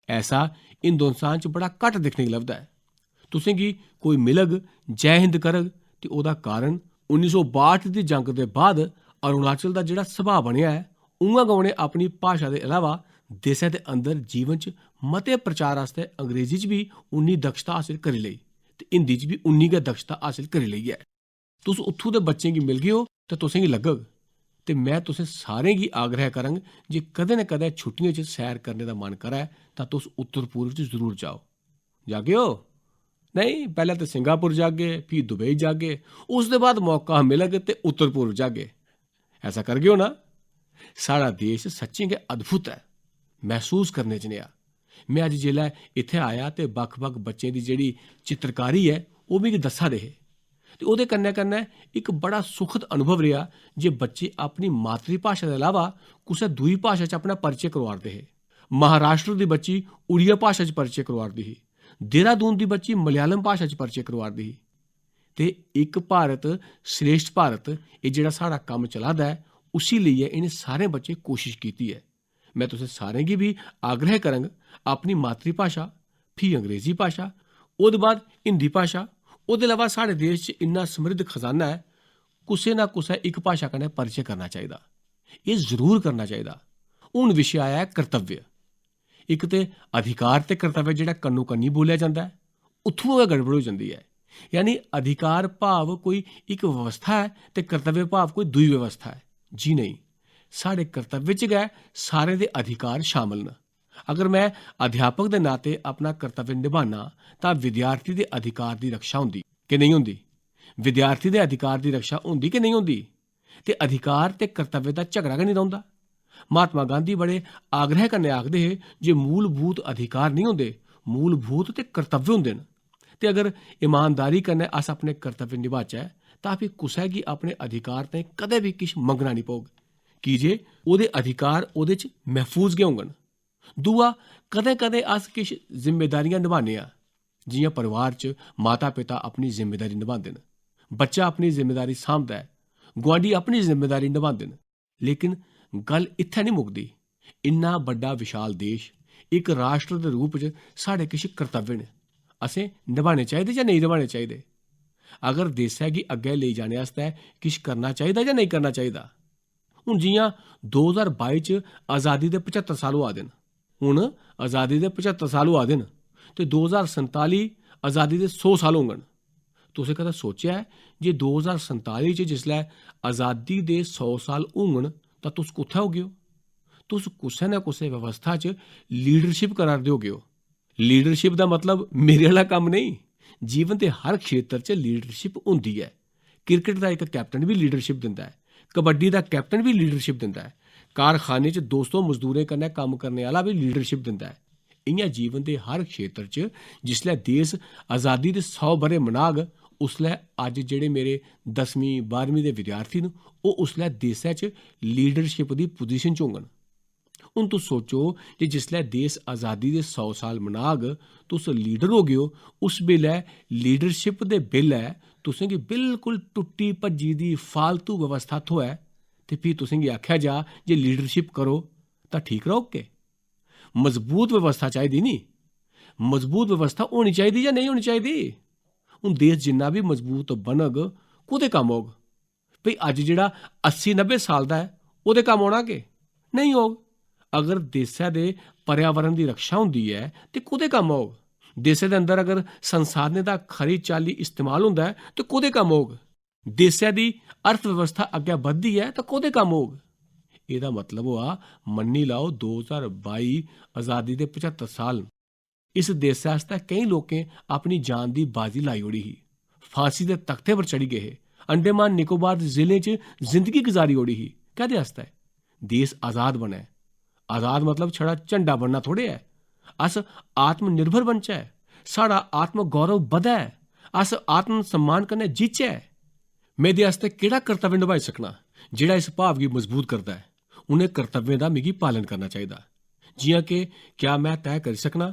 ऐसा हिंदुस्तान च बड़ा घट्ट दिक्खने गी लभदा है। तुसें गी कोई मिलग, जय हिंद करग ते ओह्दा कारण 1962 दी जंग दे बाद अरुणाचल दा जेह्ड़ा सुभाऽ बनेआ ऐ, उ'आं गै उ'नें अपनी भाशा दे अलावा देशै दे अंदर जीवन च मते प्रचार आस्तै अंग्रेजी च बी उन्नी दक्षता हासिल करी लेई ते हिंदी च बी उन्नी गै दक्षता हासिल करी लेई ऐ। तुस उत्थूं दे बच्चें गी मिलगे ओ ते तुसेंगी लग्गग। ते मैं तुसें सारें गी आग्रह करङ जे कदें न कदें छुट्टियें च सैर करने दा मन करै तां तुस उत्तर पूर्व च जरूर जाओ। जागे ओ? नहीं, पैह्लें ते सिंगापुर जागे, फ्ही दुबई जागे, उस दे बाद मौका मिलग ते उत्तर पूर्व जागे। ऐसा करगे ओ ना? साढ़ा देश सच्चें गै अद्भुत है, महसूस करने च नेहा। मैं अज जिसलै इत्थै आया ते बक्ख-बक्ख बच्चें दी जेह्ड़ी चित्रकारी है ओह् मिगी दस्सा दे हे ते ओह्दे कन्नै कन्नै इक बड़ा सुखद अनुभव रेहा जे बच्चे अपनी मातृ भाशा दे इलावा कुसै दूई भाशा च अपना परिचय करोआरदे हे। महाराष्ट्र दी बच्ची उड़िया भाशा च परिचय करोआरदी ही, देहरादून दी बच्ची मलयालम भाशा च परिचय करोआरदी ही। ते इक भारत श्रेष्ठ भारत एह् जेह्ड़ा साढ़ा कम्म चला दा ऐ उसी लेइयै इ'नें सारें बच्चें कोशिश कीती है। मैं तुसें सारें गी बी आग्रह करंग अपनी मातृ भाशा, फ्ही अंग्रेजी भाशा, ओह्दे बाद हिंदी भाशा, ओह्दे इलावा साढ़े देश च इन्ना समृद्ध खजाना है, कुसै ना कुसै इक भाशा कन्नै परिचय करना चाहिदा। एह् जरूर करना चाहिदा। हून विशे आया है कर्तव्य। इक ते अधिकार ते कर्तव्य जेह्ड़ा कन्नो कन्नी बोलेआ जंदा ऐ, उत्थुआं गै गड़बड़ होई जंदी है। यानी अधिकार भाव कोई इक व्यवस्था है ते कर्तव्य भाव कोई दूई व्यवस्था है। जी नहीं, साढ़े कर्तव्य च गै सारे दे अधिकार शामल न। अगर मैं अध्यापक दे नाते अपना कर्तव्य निभाना तां विद्यार्थी दे अधिकार दी रक्षा होंदी कि नहीं होंदी? विद्यार्थी दे अधिकार दी रक्षा होंदी कि नहीं होंदी? ते अधिकार ते कर्तव्य दा झगड़ा गै नहीं रौंह्दा। महात्मा गांधी बड़े आग्रह कन्नै आखदे हे जे मूलभूत अधिकार नहीं होंदे, मूलभूत ते कर्तव्य होंदे न। ते अगर ईमानदारी कन्नै अस अपने कर्तव्य निभाचै तां फ्ही कुसै गी अपने अधिकार ताईं कदें भी किश मंगना नहीं पौग, की जे ओह्दे अधिकार ओह्दे च महफूज गै होङन। दूआ, कदें कदें अस किश जिम्मेदारियां निभाने आं, जि'यां परिवार च माता पिता अपनी जिम्मेदारी निभांदे न, बच्चा अपनी जिम्मेदारी सांभदा ऐ, गुआंढी अपनी जिम्मेदारी निभांदे न। लेकिन गल्ल इत्थै नहीं मुकदी। इन्ना बड्डा विशाल देश, इक राष्ट्र दे रूप च साढ़े किश कर्तव्य न, असें निभाने चाहिदे जां नेईं निभाने चाहिदे? अगर देसै गी अग्गै लेई जाने आस्तै किश करना चाहिदा जां नेईं करना चाहिदा? हून जि'यां 2022 च आज़ादी दे 75 साल होआ दे न, हून आज़ादी दे 75 साल होआ दे न ते 2047 आज़ादी दे 100 साल होङन। तुसें कदें सोचेआ है जे 2047 च जिसलै आज़ादी दे 100 साल होङन तां तुस कुत्थै होगेओ? तुस कुसै ना कुसै व्यवस्था च लीडरशिप करा'रदे होगेओ। लीडरशिप दा मतलब मेरे आह्ला कम्म नहीं। जीवन दे हर खेतर च लीडरशिप होंदी है। क्रिकेट दा इक कैप्टन भी लीडरशिप दिंदा है, कबड्डी दा कैप्टन भी लीडरशिप दिंदा है, कारखाने च 200 मजदूरें कन्नै कम्म करने आह्ला भी लीडरशिप दिंदा है। इ'यां जीवन दे हर खेतर च जिसलै देश आज़ादी दे 100 ब'रे मनाग उसलै अज्ज जेह्ड़े मेरे 10वीं 12वीं दे विद्यार्थी न ओह् उसलै देसै च लीडरशिप दी पोजीशन च होङन। हून तुस सोचो जे जिसलै देश आज़ादी दे 100 साल मनाग तुस लीडर होगेओ, उस बेल्लै लीडरशिप दे बेल्लै तुसें गी बिल्कुल टुट्टी भज्जी दी फालतू व्यवस्था थ्होऐ ते फ्ही तुसें गी आखेआ जा जे लीडरशिप करो तां ठीक रौह्ग के? मजबूत व्यवस्था चाहिदी नी। मजबूत व्यवस्था होनी चाहिदी जां नेईं होनी चाहिदी? हून देश जिन्ना भी मजबूत बनग कोह्दे कम्म होग? भई अज्ज जेह्ड़ा 80-90 साल दा है ओह्दे कम्म होना के? नहीं होग। अगर देसै दे पर्यावरण दी रक्षा होंदी है ते कोह्दे कम्म होग? देसै दे अंदर अगर संसाधनें दा खरी चाल्ली इस्तेमाल होंदा है ते कोह्दे कम्म होग? देसै दी अर्थ व्यवस्था अग्गै बधदी है तां कोह्दे कम्म होग? एह्दा मतलब होआ मन्नी लैओ 2022 आज़ादी दे 75 साल न। इस देसै आस्तै केईं लोकें अपनी जान दी बाजी लाई ओड़ी ही, फांसी दे तख्ते पर चढ़ी गे हे, अंडेमान निकोबार जिलें च जिंदगी गुजारी ओड़ी ही। कैह्दे आस्तै? देश आज़ाद बनै। आज़ाद मतलब छड़ा झंडा बनना थोड़े ऐ। अस आत्मनिर्भर बनचै, साढ़ा आत्म गौरव बधै, अस आत्म सम्मान कन्नै जीचै। में एह्दे आस्तै केह्ड़ा कर्तव्य निभाई सकना जेह्ड़ा इस भाव गी मजबूत करदा है? उ'नें कर्तव्यें दा मिगी पालन करना चाहिदा। जि'यां कि क्या मैं तय करी सकना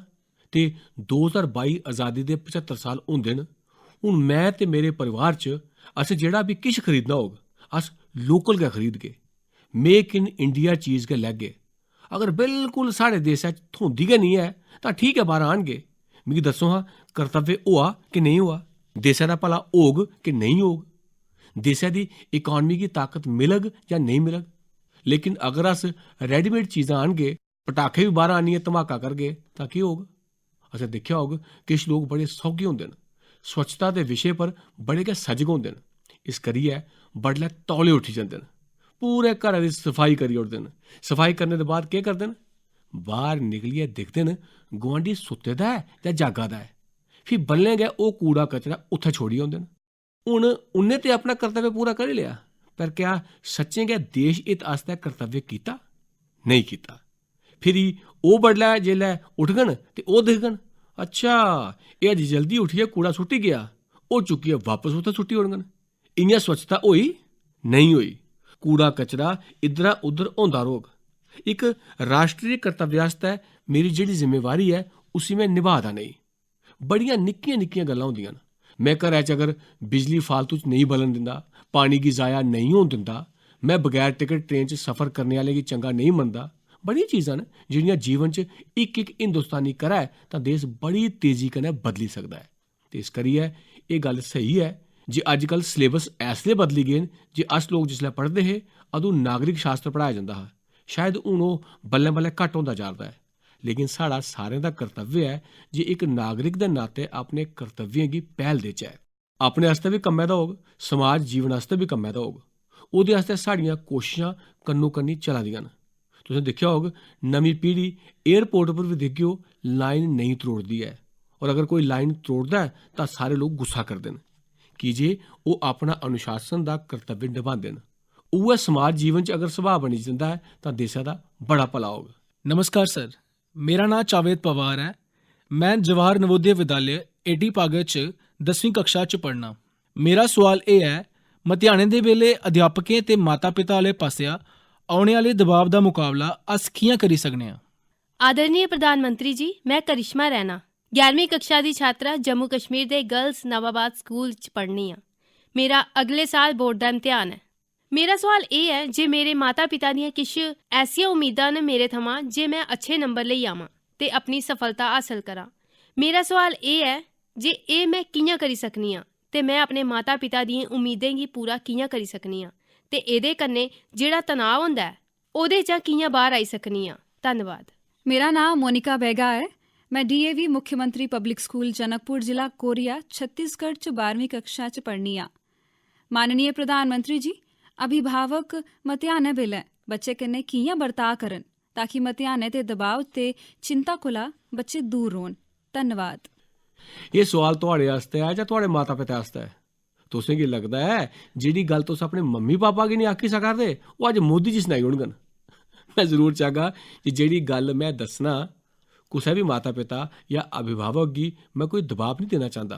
ते 2022 आज़ादी दे 75 साल होंदे न। हून मैं ते मेरे परिवार च असें जेह्ड़ा भी किश खरीदना होग अस लोकल गै खरीदगे, मेक इन इंडिया चीज गै लैगे। अगर बिल्कुल साढ़े देसै च थ्होंदी गै निं ऐ तां ठीक ऐ, बाह्र आह्नगे। मिगी दस्सो हां कर्तव्य होआ कि नेईं होआ? देसै दा भला होग कि नेईं होग? देसै दी इकानमी गी ताकत मिलग जां नेईं मिलग? लेकिन अगर अस रेडीमेड चीज़ां आह्नगे, पटाखे बी बाह्र आह्नियै धमाका करगे तां केह् होग? असें दिक्खेआ होग किश लोग बड़े सौगे होंदे न, स्वच्छता दे विशे पर बड़े गै सजग होंदे न, इस करियै बडलै तौले उठी जंदे न, पूरे घरै दी सफाई करी ओड़दे न। सफाई करने दे बाद केह् करदे न? बाह्र निकलियै दिखदे न गुआंढी सुत्ते दा ऐ जां जागा दा ऐ, फ्ही बल्लें गै ओह् कूड़ा कचरा उत्थै छोड़ी औंदे न। हून उ'न्नै ते अपना कर्तव्य पूरा करी लेआ, पर क्या सच्चें गै देश हित आस्तै कर्तव्य कीता? नेईं कीता। फिरी ओह् बडलै जेल्लै उठगन ते ओह् दिखगन अच्छा एह् अज्ज जल्दी उठियै कूड़ा सुट्टी गेआ, ओह् चुक्कियै वापस उत्थै सुट्टी ओड़ङन। इ'यां स्वच्छता होई नहीं होई। कूड़ा कचरा इद्धरा उद्धर होंदा रौह्ग। इक राश्ट्री कर्तव्य आस्तै मेरी जेह्ड़ी जिम्मेवारी ऐ उसी में निभा दा नेईं। बड़ियां निक्कियां निक्कियां गल्लां होंदियां न। मैं घरै च अगर बिजली फालतू च नेईं बलन दिंदा, पानी गी ज़ाया नेईं होन दिंदा, मैं बगैर टिकट ट्रेन च सफ़र करने आह्ले गी चंगा नेईं मनदा, बड़ियां चीज़ां न जेह्ड़ियां जीवन च इक इक हिंदुस्तानी करै तां देश बड़ी तेज़ी कन्नै बदली सकदा ऐ। ते इस करियै एह् गल्ल स्हेई ऐ जे अज्जकल सिलेबस ऐसले बदली गे न जे अस लोग जिसलै पढ़दे हे अदूं नागरिक शास्त्र पढ़ाया जंदा हा। शायद हून ओह् बल्लें बल्लें घट्ट होंदा जा'रदा ऐ। लेकिन साढ़ा सारें दा कर्तव्य ऐ जे इक नागरिक दे नाते अपने कर्तव्यें गी पैह्ल देचै। अपने आस्तै बी कम्मै दा होग, समाज जीवन आस्तै बी कम्मै दा होग। ओह्दे आस्तै साढ़ियां कोशिशां कन्नो कन्नी चला दियां न। तुसें दिक्खेआ होग नमीं पीढ़ी एयरपोर्ट पर बी दिखगेओ लाइन नेईं त्रोड़दी ऐ, और अगर कोई लाइन त्रोड़दा ऐ तां सारे लोग गुस्सा करदे न की जे ओह् अपना अनुशासन दा कर्तव्य निभांदे न। उ'ऐ समाज जीवन च अगर सुभाऽ बनी जंदा ऐ तां देशै दा बड़ा भला होग। नमस्कार सर, मेरा नाम जावेद पवार है। मैं जवाहर नवोदय विद्यालय एटी पागड़ च 10वीं कक्षा च पढ़ना। मेरा सवाल एह् है, मतेहानें दे वेले अध्यापकें ते माता पिता आह्ले पासेआ औने आह्ले दबाव दा मुकाबला अस कि'यां करी सकने आं? आदरणीय प्रधानमंत्री जी, मैं करिश्मा रैना 11वीं कक्षा दी छात्रा जम्मू कश्मीर दे गर्ल्स नवाबाद स्कूल च पढ़नी आं। मेरा अगले साल बोर्ड दा इम्तिहान है। मेरा सवाल एह् है जे मेरे माता पिता दियां किश ऐसियां उम्मीदां न मेरे थमां जे मैं अच्छे नंबर लेई आवां ते अपनी सफलता हासल करां। मेरा सवाल एह् है जे एह् मैं कि'यां करी सकनी आं ते मैं अपने माता पिता दियें उम्मीदें गी पूरा कि'यां करी सकनी आं ते एह्दे कन्नै जेह्ड़ा तनाव होंदा ऐ ओह्दे चा कि'यां बाहर आई सकनी आं। धन्नवाद। मेरा नाम मोनिका बेगा है। मैं डीएवी मुख्यमंत्री पब्लिक स्कूल जनकपुर जिला कोरिया छत्तीसगढ़ च 12वीं कक्षा च पढ़नी आं। माननीय प्रधानमंत्री जी, अभिभावक मतेहानें बेल्लै बच्चे कन्नै कि'यां बर्ताव करन ताकि मतेहानें दे दबाव ते चिंता कोला बच्चे दूर रौह्न। धन्नवाद। एह् सवाल तुहाड़े आस्तै ऐ जां तुहाड़े माता पिता आस्तै? तुसें गी लगदा ऐ जेह्ड़ी गल्ल तुस अपने मम्मी पापा गी नहीं आखी सकदे ओह् अज्ज मोदी जी सनाई ओड़ङन? मैं जरूर चाहगा कि जेह्ड़ी गल्ल मैं दस्सना कुसै बी माता पिता या अभिभावक गी मैं कोई दबाव नहीं देना चाहता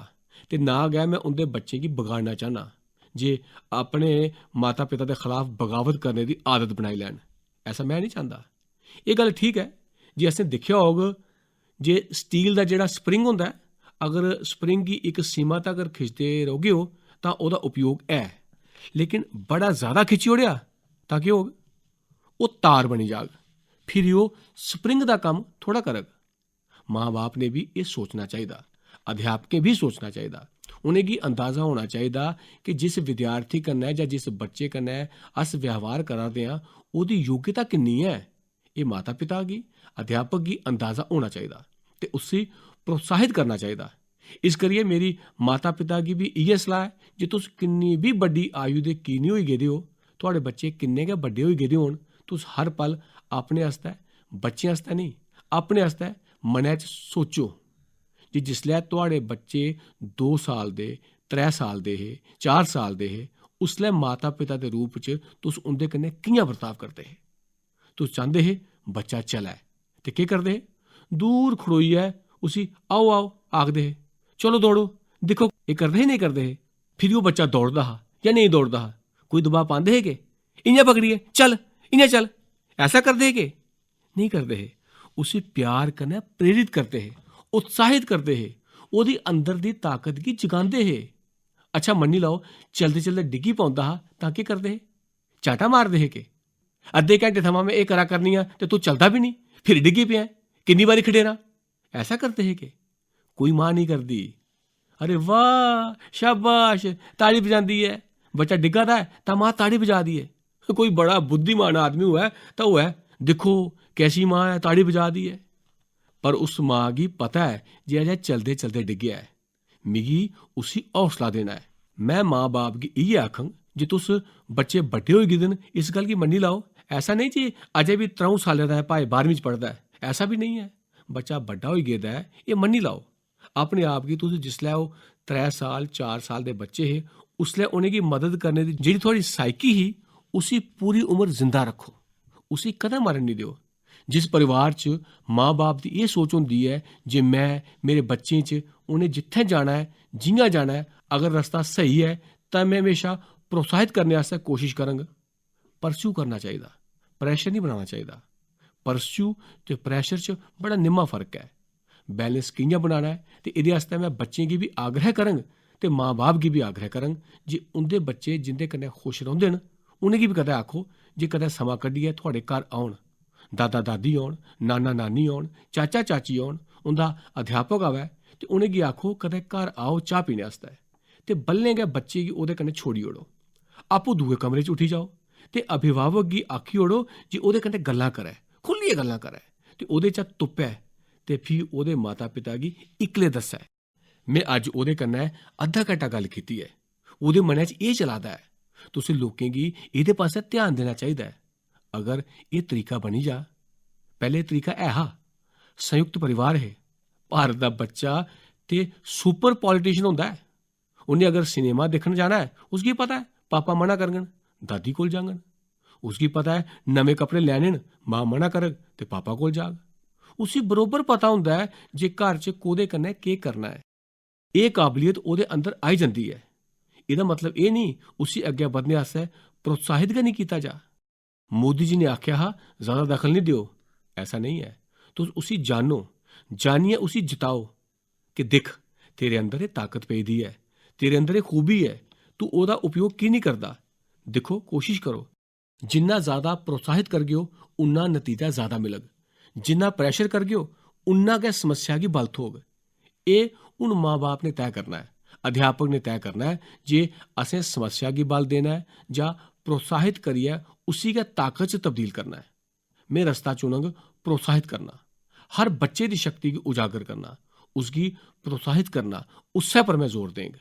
ते ना गै मैं उंदे बच्चें गी बगाड़ना चाहना जे अपने माता पिता दे खिलाफ बगावत करने दी आदत बनाई लैन। ऐसा मैं नहीं चाहता। एह् गल्ल ठीक है जे असें दिक्खेआ होग जे स्टील दा जेह्ड़ा स्प्रिंग होंदा ऐ, अगर स्प्रिंग गी इक सीमा तगर खिचदे रौह्गे हो तां ओह्दा उपयोग है, लेकिन बड़ा ज़्यादा खिच्ची ओड़ेआ तां केह् होग? ओह् तार बनी जाग, फिर ओह् स्प्रिंग दा कम्म थोड़ा करग। माँ बाप ने भी एह् सोचना चाहिदा, अध्यापकें भी सोचना चाहिदा। उनेंगी अंदाज़ा होना चाहिदा कि जिस विद्यार्थी कन्नै जां जिस बच्चे कन्नै अस व्यवहार करा दे आं ओह्दी योग्यता किन्नी ऐ। एह् माता पिता गी, अध्यापक गी अंदाज़ा होना चाहिदा ते उसी प्रोत्साहित करना चाहिदा। इस करियै मेरी माता पिता गी भी इ'यै सलाह ऐ जे तुस किन्नी बी बड्डी आयु दे की निं होई गेदे हो, थुआढ़े बच्चे किन्ने गै बड्डे होई गेदे होन, तुस हर पल अपने आस्तै, बच्चें आस्तै नहीं, अपने आस्तै मनै च सोचो जे जिसलै थुआढ़े बच्चे 2 साल दे, 3 साल दे हे, 4 साल दे हे, उसलै माता पिता दे रूप च तुस उं'दे कन्नै कि'यां बर्ताव करदे हे? तुस चांह्दे हे बच्चा चलै ते केह् करदे हे? दूर खड़ोइयै उसी आओ आओ आखदे हे, चलो दौड़ो, दिक्खो एह् करदे हे नहीं करदे हे? फिर ओह् बच्चा दौड़दा हा जां नेईं दौड़दा हा? कोई दबाव पांदे हे के इ'यां पकड़ियै चल इ'यां चल? ऐसा करदे हे के नहीं करदे हे? उसी प्यार कन्नै प्रेरित करदे हे, उत्साहित करदे हे, ओह्दी अंदर दी ताकत गी जगांदे हे। अच्छा मन्नी लैओ चलदे चलदे डिग्गी पौंदा हा तां केह् करदे हे? चाटा मारदे हे के अद्धे घैंटे थमां मैं एह् करा करनी आं ते तू चलदा भी नहीं, फिर डिग्गी पेआ, किन्नी बारी खडेरा? ऐसा करदे हे के? कोई मां नहीं करदी। अरे वाह शाबाश, ताड़ी बजांदी है, बच्चा डिग्गा दा है तां मां ताड़ी बजा दी है। कोई बड़ा बुद्धिमान आदमी होऐ तां होऐ दिक्खो कैसी मां है, ताड़ी बजा दी है। पर उस मां गी पता है जे अजें चलदे चलदे डिग्गेआ है, मिगी उसी हौसला देना है। मैं मां बाप गी इ'यै आखङ जे तुस बच्चे बड्डे होई गेदे न इस गल्ल गी मन्नी लैओ। ऐसा नहीं जी अजें भी 3 सालें दा है भाई 12वीं च पढ़दा है, ऐसा भी नहीं है। बच्चा बड्डा होई गेदा है एह् मन्नी लैओ। अपने आप गी तुस जिसलै ओह् 3 साल 4 साल दे बच्चे हे उसलै उनेंगी मदद करने दी जेह्ड़ी थुआढ़ी साइकी ही उसी पूरी उम्र जिंदा रक्खो, उसी कदें मरन नहीं दिओ। जिस परिवार च माँ बाप की ये सोच होंदी है जे मैं मेरे बच्चें च उन्हें जित्थे जाना है जियां जाना है अगर रस्ता सही है तो मैं हमेशा प्रोत्साहित करने वास्ते कोशिश करांगा। परस्यू करना चाहिए, प्रैशर नहीं बनाना चाहिए। परस्यू ते प्रैशर च बड़ा निम्मा फर्क है। बैलेंस कि'यां बनाना है ते एह्दे आस्तै मैं बच्चें गी भी आग्रह करंग ते माँ बाप गी भी आग्रह करंग जे उं'दे बच्चे जिंदे कन्नै खुश रौंह्दे न उ'नेंगी भी कदें आखो जे कदें समां कड्ढियै थुआढ़े घर औन, दादा दादी औन, नाना नानी औन, चाचा चाची औन, उं'दा अध्यापक आवै ते उ'नेंगी आखो कदें घर आओ चाह् पीने आस्तै ते बल्लें गै बच्चे गी ओह्दे कन्नै छोड़ी ओड़ो। आपूं दूए कमरे च उठी जाओ ते अभिभावक गी आखी ओड़ो जे ओह्दे कन्नै गल्लां करै, खुल्लियै गल्लां करै ते ओह्दे चा तुप्पै ते फ्ही ओह्दे माता पिता गी इक्कले दस्सै। में अज्ज ओह्दे कन्नै अद्धा घैंटा गल्ल कीती ऐ, ओह्दे मनै च एह् चला दा है, तुसें लोकें गी एह्दे पास्सै ध्यान देना चाहिदा है। अगर एह् तरीका बनी जा, पैह्ले तरीका है हा संयुक्त परिवार हे, भारत दा बच्चा ते सुपर पॉलिटिशियन होंदा है। उन्हें अगर सिनेमा दिक्खन जाना है उसगी पता है पापा मना करङन, दादी कोल जाङन। उसगी पता है नमें कपड़े लैने न, मां मना करग ते पापा कोल जाग। उसी बरोबर पता होंदा है जे घर च कोह्दे कन्नै केह् करना है। एह् काबलियत ओह्दे अंदर आई जंदी है। एह्दा मतलब एह् नहीं उसी अग्गें बधने आस्तै प्रोत्साहित गै नहीं कीता जा। मोदी जी ने आख्या हा ज्यादा दखल नहीं दियो, ऐसा नहीं है। तुस उसी जानो, जानिए उसी जिताओ कि दिख तेरे अंदर एह् ताकत पेदी है, तेरे अंदर एह् खूबी है, तू ओह्दा उपयोग की नहीं करदा। दिक्खो कोशिश करो, जिन्ना ज्यादा प्रोत्साहित करगेओ उन्ना नतीजा ज्यादा मिलग, जिन्ना प्रैशर करगेओ उन्ना गै समस्या गी बल थ्होग। एह् हून माँ बाप ने तय करना है, अध्यापक ने तय करना है जे असें समस्या गी बल देना है जां प्रोत्साहित करियै उसी गै ताकत च तब्दील करना है। में रस्ता चुनंग प्रोत्साहित करना, हर बच्चे दी शक्ति गी उजागर करना, उसगी प्रोत्साहित करना, उस्सै पर मैं जोर देंग।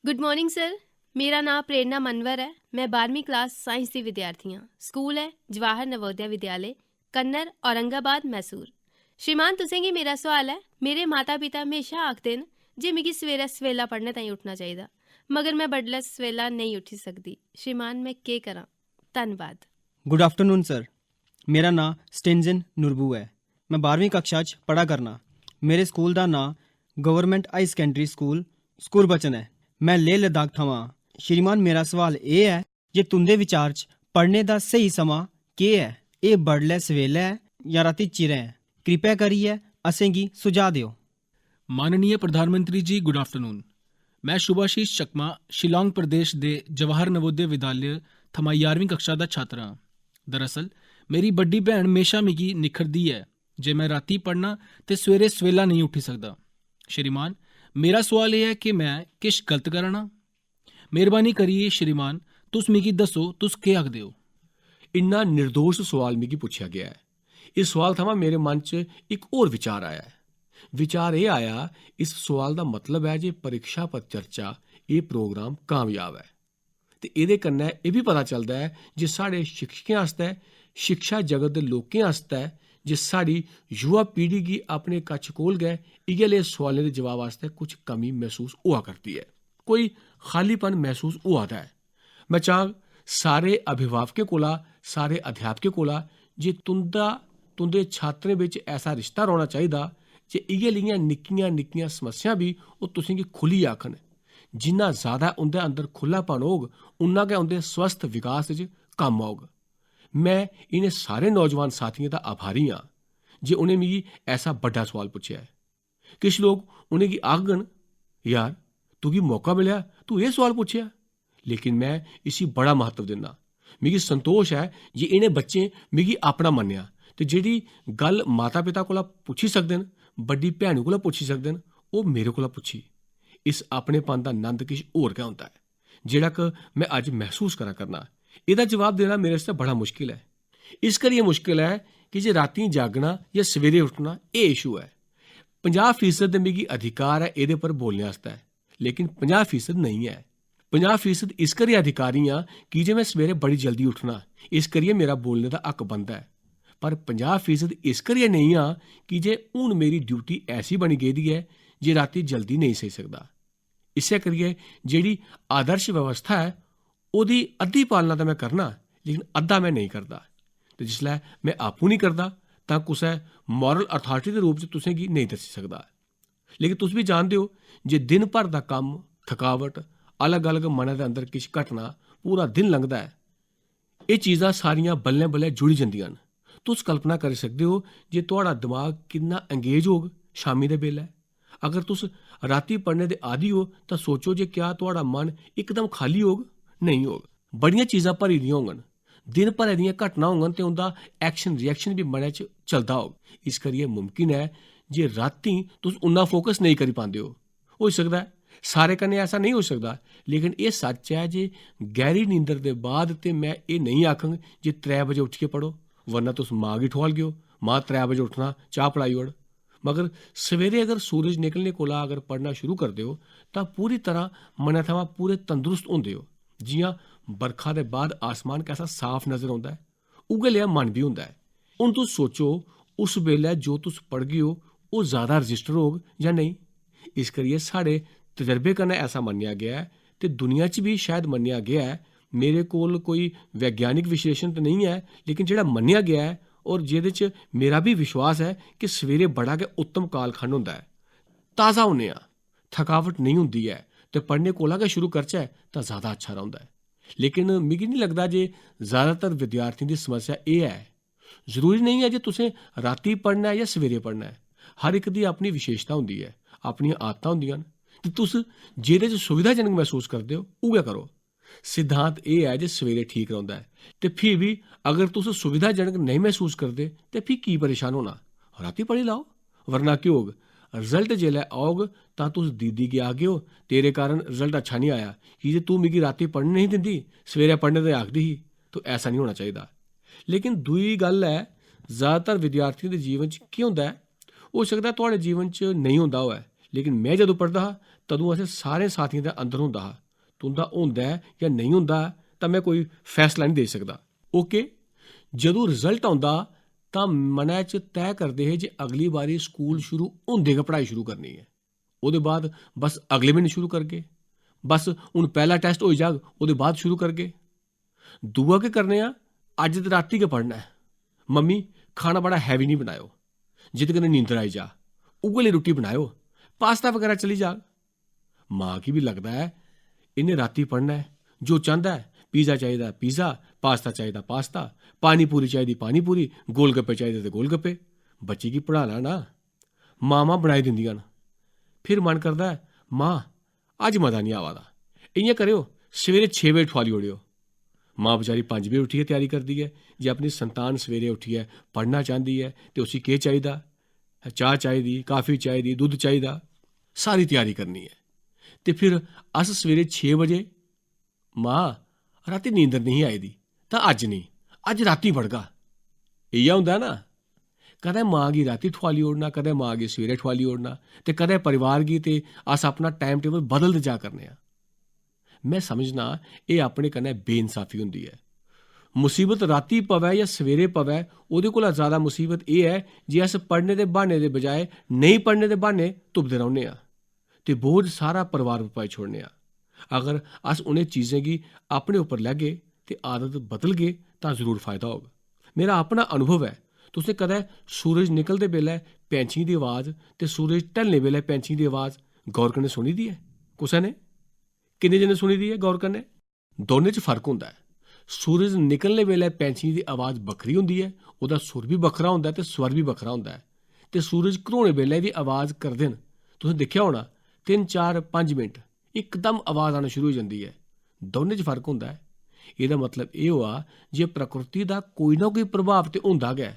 गुड मॉर्निंग सर, मेरा नाम प्रेरणा मनवर है। मैं 12वीं क्लास साइंस की विद्यार्थी हाँ। स्कूल है जवाहर नवोदय विद्यालय, कन्नर, औरंगाबाद, मैसूर। श्रीमान तुसें गी मेरा सवाल है। मेरे माता पिता हमेशा आखदे न जे मिगी सवेरै सवेला पढ़ने ताईं उठना चाहिदा, मगर मैं बडलै सवेला नहीं उठी सकदी। श्रीमान मैं केह् करां? धन्नवाद। गुड आफ्टरनून सर, मेरा नां स्टेंजन नुरबू है। मैं 12वीं कक्षा च पढ़ा करना। मेरे स्कूल दा नां गवर्नमेंट हाई सकैंडरी स्कूल स्कूरबचन है। मैं लेह लद्दाख थमां। श्रीमान मेरा सवाल एह् है जे तुंदे विचार च पढ़ने दा स्हेई समां केह् है? एह् बडलै सवेलै है जां रातीं चिरें है? कृपया करियै असेंगी सुझाऽ दिओ। माननीय प्रधानमंत्री जी, गुड आफ्टरनून। मैं शुभाशीष चकमा शिलांग प्रदेश दे जवाहर नवोदय विद्यालय थमां 11वीं कक्षा दा छात्र हां। दरअसल मेरी बड्डी भैन हमेशा मिगी निखरदी है जे मैं रातीं पढ़ना ते सवेरे सवेला नहीं उठी सकदा। श्रीमान मेरा सवाल एह् है कि मैं किश गलत करा ना? मेहरबानी करियै श्रीमान तुस मिगी दस्सो तुस केह् आखदे हो। इन्ना निर्दोष सवाल मिगी पुच्छेआ गया है। इस सवाल थमां मेरे मन च इक होर विचार आया है। विचार एह् आया, इस सवाल दा मतलब है जे परीक्षा पर चर्चा एह् प्रोग्राम कामयाब है ते एह्दे कन्नै एह् बी पता चलदा है जे साढ़े शिक्षकें आस्तै, शिक्षा जगत दे लोकें आस्तै जे साढ़ी युवा पीढ़ी गी अपने कच्छ कोल गै इ'यै लेह् सोआलें दे जवाब आस्तै कुछ कमी महसूस होआ करदी है, कोई खालीपन महसूस होआ दा है। मैं चाह्ङ सारे अभिभावकें कोला, सारे अध्यापकें कोला जे तुंदे छात्रें बिच ऐसा रिश्ता रौह्ना चाहिदा जे इ'यै लेइयां निक्कियां निक्कियां समस्यां भी ओह् तुसेंगी खुल्लियै आखन। जिन्ना ज्यादा उं'दे अंदर खुल्लापन होग उन्ना गै उं'दे स्वस्थ विकास च कम्म औग। मैं इनें सारे नौजवान साथियें दा आभारी हाँ जे उ'नें मिगी ऐसा बड्डा सवाल पुच्छेआ है। किश लोग उ'नेंगी आखङन यार तुगी मौका मिलेआ तू एह् सवाल पुच्छेआ, लेकिन मैं इसी बड़ा महत्व दिन्ना। मिगी संतोष है जे इनें बच्चें मिगी अपना मन्नेआ ते जेह्ड़ी गल्ल माता पिता कोला पुच्छी सकदे न, बड्डी भैनू कोला पुच्छी सकदे न, ओह् मेरे कोला पुच्छी। इस अपनेपन दा नंद किश होर गै होंदा है जेह्ड़ा कि मैं अज्ज महसूस करा करना। एह्दा जवाब देना मेरे आस्तै बड़ा मुश्किल है। इस करियै मुश्किल है कि जे रातीं जागना जां सवेरे उठना एह् इशू है। 50% दे मिगी अधिकार है एह्दे पर बोलने आस्तै, लेकिन 50% नहीं है। 50% इस करियै अधिकारी हाँ कि जे मैं सवेरे बड़ी जल्दी उठना, इस करियै मेरा बोलने दा हक बनदा है। पर 50% इस करियै नहीं हाँ कि जे हून मेरी ड्यूटी ऐसी बनी गेदी है जे रातीं जल्दी नहीं सेई सकदा। इस्सै करियै जेह्ड़ी आदर्श व्यवस्था है ओह्दी अद्धी पालना तां मैं करना, लेकिन अद्धा मैं नहीं करदा। ते जिसलै मैं आपूं नहीं करदा तां कुसै मॉरल अथॉरिटी दे रूप च तुसें गी नेईं दस्सी सकदा। लेकिन तुस भी जानदे हो जे दिन भर दा कम्म, थकावट, अलग अलग मनै दे अंदर किश घटना, पूरा दिन लंघदा ऐ, एह् चीज़ां सारियां बल्लें बल्लें जुड़ी जंदियां न। तुस कल्पना करी सकदे हो जे तुहाड़ा दिमाग किन्ना एंगेज होग शामी दे बेल्लै। अगर तुस राती पढ़ने दे आदी हो तां सोचो जे क्या तुहाड़ा मन इकदम खाली होग? नेईं होग। बड़ियां चीज़ां भरी दियां होङन, दिन भरै दियां घटना होङन ते उंदा एक्शन रिएक्शन भी मनै च चलदा होग। इस करियै मुमकिन है जे रातीं तुस उन्ना फोकस नेईं करी पांदे हो। होई सकदा है सारे कन्नै ऐसा नहीं हो सकदा, लेकिन एह् सच है जे गैहरी नींदर दे बाद ते मैं एह् नहीं आखङ जे 3 बजे उट्ठियै पढ़ो, वरना तुस मां गी ठुआलगेओ, मां 3 बजे उट्ठना, चाह् पलाई ओड़। मगर सवेरे अगर सूरज निकलने कोला अगर पढ़ना शुरू करदे हो तां पूरी तरह मनै थमां पूरे तंदुरुस्त होंदे हो। जियां बरखा दे बाद आसमान कैसा साफ नजर आउंदा है, उ'ऐ लेआ मन भी होंदा है। हुण तुस सोचो उस बेल्लै जो तुस पढ़गे हो ओह् ज़्यादा रजिस्टर होग जां नेईं। इस करियै साढ़े तजर्बे कन्नै ऐसा मन्नेआ गेआ है ते दुनिया च भी शायद मन्नेआ गेआ है, मेरे कोल कोई वैज्ञानिक विश्लेषण तो नहीं है, लेकिन जेह्ड़ा मन्नेआ गेआ है और जेह्दे च मेरा भी विश्वास है कि सवेरे बड़ा गै उत्तम कालखंड होंदा है। ताज़ा होन्ने आं, थकावट नहीं होंदी है ते पढ़ने कोला गै शुरू करचै तां ज़्यादा अच्छा रौंह्दा है। लेकिन मिगी नहीं लगदा जे ज़्यादातर विद्यार्थियों की समस्या एह् है। जरूरी नहीं है जे तुसें राती पढ़ना है या सवेरे पढ़ना है। हर एक दी अपनी विशेषता होंदी है, अपनियां आदतां होंदियां न ते तुस जेह्दे च सुविधाजनक महसूस करदे हो उ'ऐ करो। सिद्धांत एह् है जे सवेरे ठीक रौंह्दा है ते फ्ही भी अगर तुस सुविधाजनक नहीं महसूस करदे ते फ्ही की परेशान होना, राती पढ़ी लाओ। वरना केह् होग, रिजल्ट जेल्लै औग तां तुस दीदी गी आखगे हो तेरे कारण रिजल्ट अच्छा नहीं आया कि जे तू मिगी राती पढ़ने नहीं दिंदी, सवेरे पढ़ने ते आखदी ही। तो ऐसा नहीं होना चाहिदा। लेकिन दूई गल्ल है, ज़्यादातर विद्यार्थियों दे जीवन च केह् होंदा है, हो सकदा तुहाड़े जीवन च नहीं होंदा होऐ, लेकिन मैं जदों पढ़दा हा तदों असें सारे साथियें दे अंदर होंदा हा। तुंदा होंदा है या नहीं होंदा तां मैं कोई फैसला नहीं दे सकदा। ओके, जदों रिजल्ट औंदा तां मनै च तैऽ करदे हे जे अगली बारी स्कूल शुरू होंदे गै पढ़ाई शुरू करनी है। ओह्दे बाद बस अगले म्हीने शुरू करगे, बस हून पैह्ला टैस्ट होई जाग ओह्दे बाद शुरू करगे। दूआ केह् करने आं, अज्ज ते राती गै पढ़ना है। मम्मी खाना बड़ा हैवी नहीं बनायो जिह्दे कन्नै नींदर आई जा, उ'ऐ लेई रुट्टी बनायो, पास्ता वगैरह चली जाग। मां गी भी लगदा है इन्हें राती पढ़ना है, जो चांह्दा है पिज़्ज़ा चाहिदा पिज़्ज़ा, पास्ता चाहिदा पास्ता, पानी पूरी चाहिदी पानी पूरी, गोलगप्पे चाहिदे ते गोलगप्पे। बच्चे गी पढ़ाना ना मामां बनाई दिंदियां न। फिर मन करदा है मां अज्ज मजा नहीं आवा दा, इ'यां करेओ सवेरे 6 बजे ठुआली ओड़ेओ। मां बेचारी 5 बजे उट्ठियै त्यारी करदी है। जे अपनी संतान सवेरे उट्ठियै पढ़ना चांह्दी है ते उसी केह् चाहिदा, चाह् चाहिदी, काफ़ी चाहिदी, दुद्ध चाहिदा, सारी त्यारी करनी है। ते फिर अस सवेरे 6 बजे, मां राती नींदर नहीं आई दी तां अज्ज नहीं, अज्ज राती पढ़गा। इ'यै होंदा ना, कदें मां गी राती ठुआली ओड़ना, कदें मां गी सवेरे ठुआली ओड़ना ते कदें परिवार गी ते अस अपना टाइम टेबल बदलदे जा करने आं। मैं समझना एह् अपने कन्नै बेइंसाफी होंदी है। मुसीबत राती पवै या सवेरे पवै, ओह्दे कोला ज़्यादा मुसीबत एह् है जे अस पढ़ने दे ब्हाने दे बजाय नेईं पढ़ने दे ब्हाने तुपदे रौह्ने आं ते बोझ सारा परिवार पर पाई छोड़ने आं। अगर अस उ'नें चीज़ें गी अपने उप्पर लैगे ते आदत बदलगे तां जरूर फायदा होग। मेरा अपना अनुभव है, तुसें कदें सूरज निकलदे बेल्लै पैंछियें दी आवाज़ ते सूरज ढलने बेल्लै पैंछियें दी आवाज़ गौर कन्नै सुनी दी है? कुसै ने? किन्ने जने सुनी दी है गौर कन्नै? दोनें च फर्क होंदा है। सूरज निकलने वेल्लै पैंछियें दी आवाज़ बक्खरी होंदी है, ओह्दा सुर भी बक्खरा होंदा है ते स्वर भी बक्खरा होंदा है। ते सूरज घरोने बेल्लै भी आवाज़ करदे न, तुसें दिक्खेआ होना 3 4 5 मिंट इकदम आवाज़ आना शुरू हो जाती है। दोनें च फर्क होंदा है। एह्दा मतलब एह् होआ जे प्रकृति दा कोई ना कोई प्रभाव ते होंदा गै।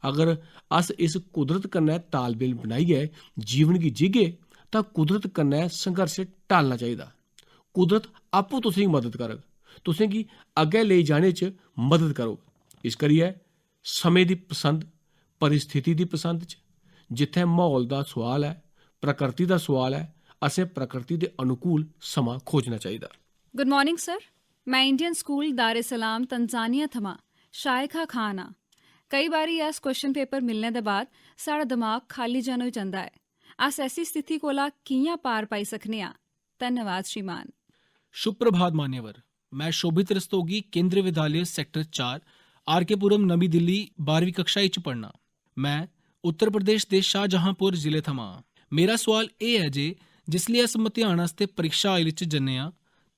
अगर अस इस कुदरत कन्नै तालमेल बनाइयै जीवन गी जीगे तां कुदरत कन्नै संघर्श टालना चाहिदा। कुदरत आपूं तुसेंगी मदद करग, तुसें गी अग्गै लेई जाने च मदद करोग। इस करियै समें दी पसंद, परिस्थिति दी पसंद च, जित्थै माहौल दा सुआल है, प्रकृति दा सुआल है, असें प्रकृति दे अनुकूल समां खोजना चाहिदा। गुड मॉर्निंग सर, मैं इंडियन स्कूल दार सलाम तंजानिया थमां शाइखा खान हाँ। कई बारी अस क्वेश्चन पेपर मिलने दे बाद साढ़ा दिमाग खाली जन हो जाता है। अस ऐसी स्थिति कोला कि'यां पार पाई सकने आं? धन्यवाद श्रीमान। शुभ प्रभात मान्यवर, मैं शोभित रस्तोगी केंद्रीय विद्यालय सेक्टर 4 आर के पुरम नवी दिल्ली 12वीं कक्षा च पढ़ना। ਮੈਂ ਉੱਤਰ ਪ੍ਰਦੇਸ਼ ਦੇ ਸ਼ਾਹਜਹਾਂਪੁਰ ਜ਼ਿਲ੍ਹੇ ਥਮਾਂ। ਮੇਰਾ ਸਵਾਲ ਇਹ ਹੈ जे जिसले अस मतेहान आस्ते परीक्षा हाल च जन्ने आं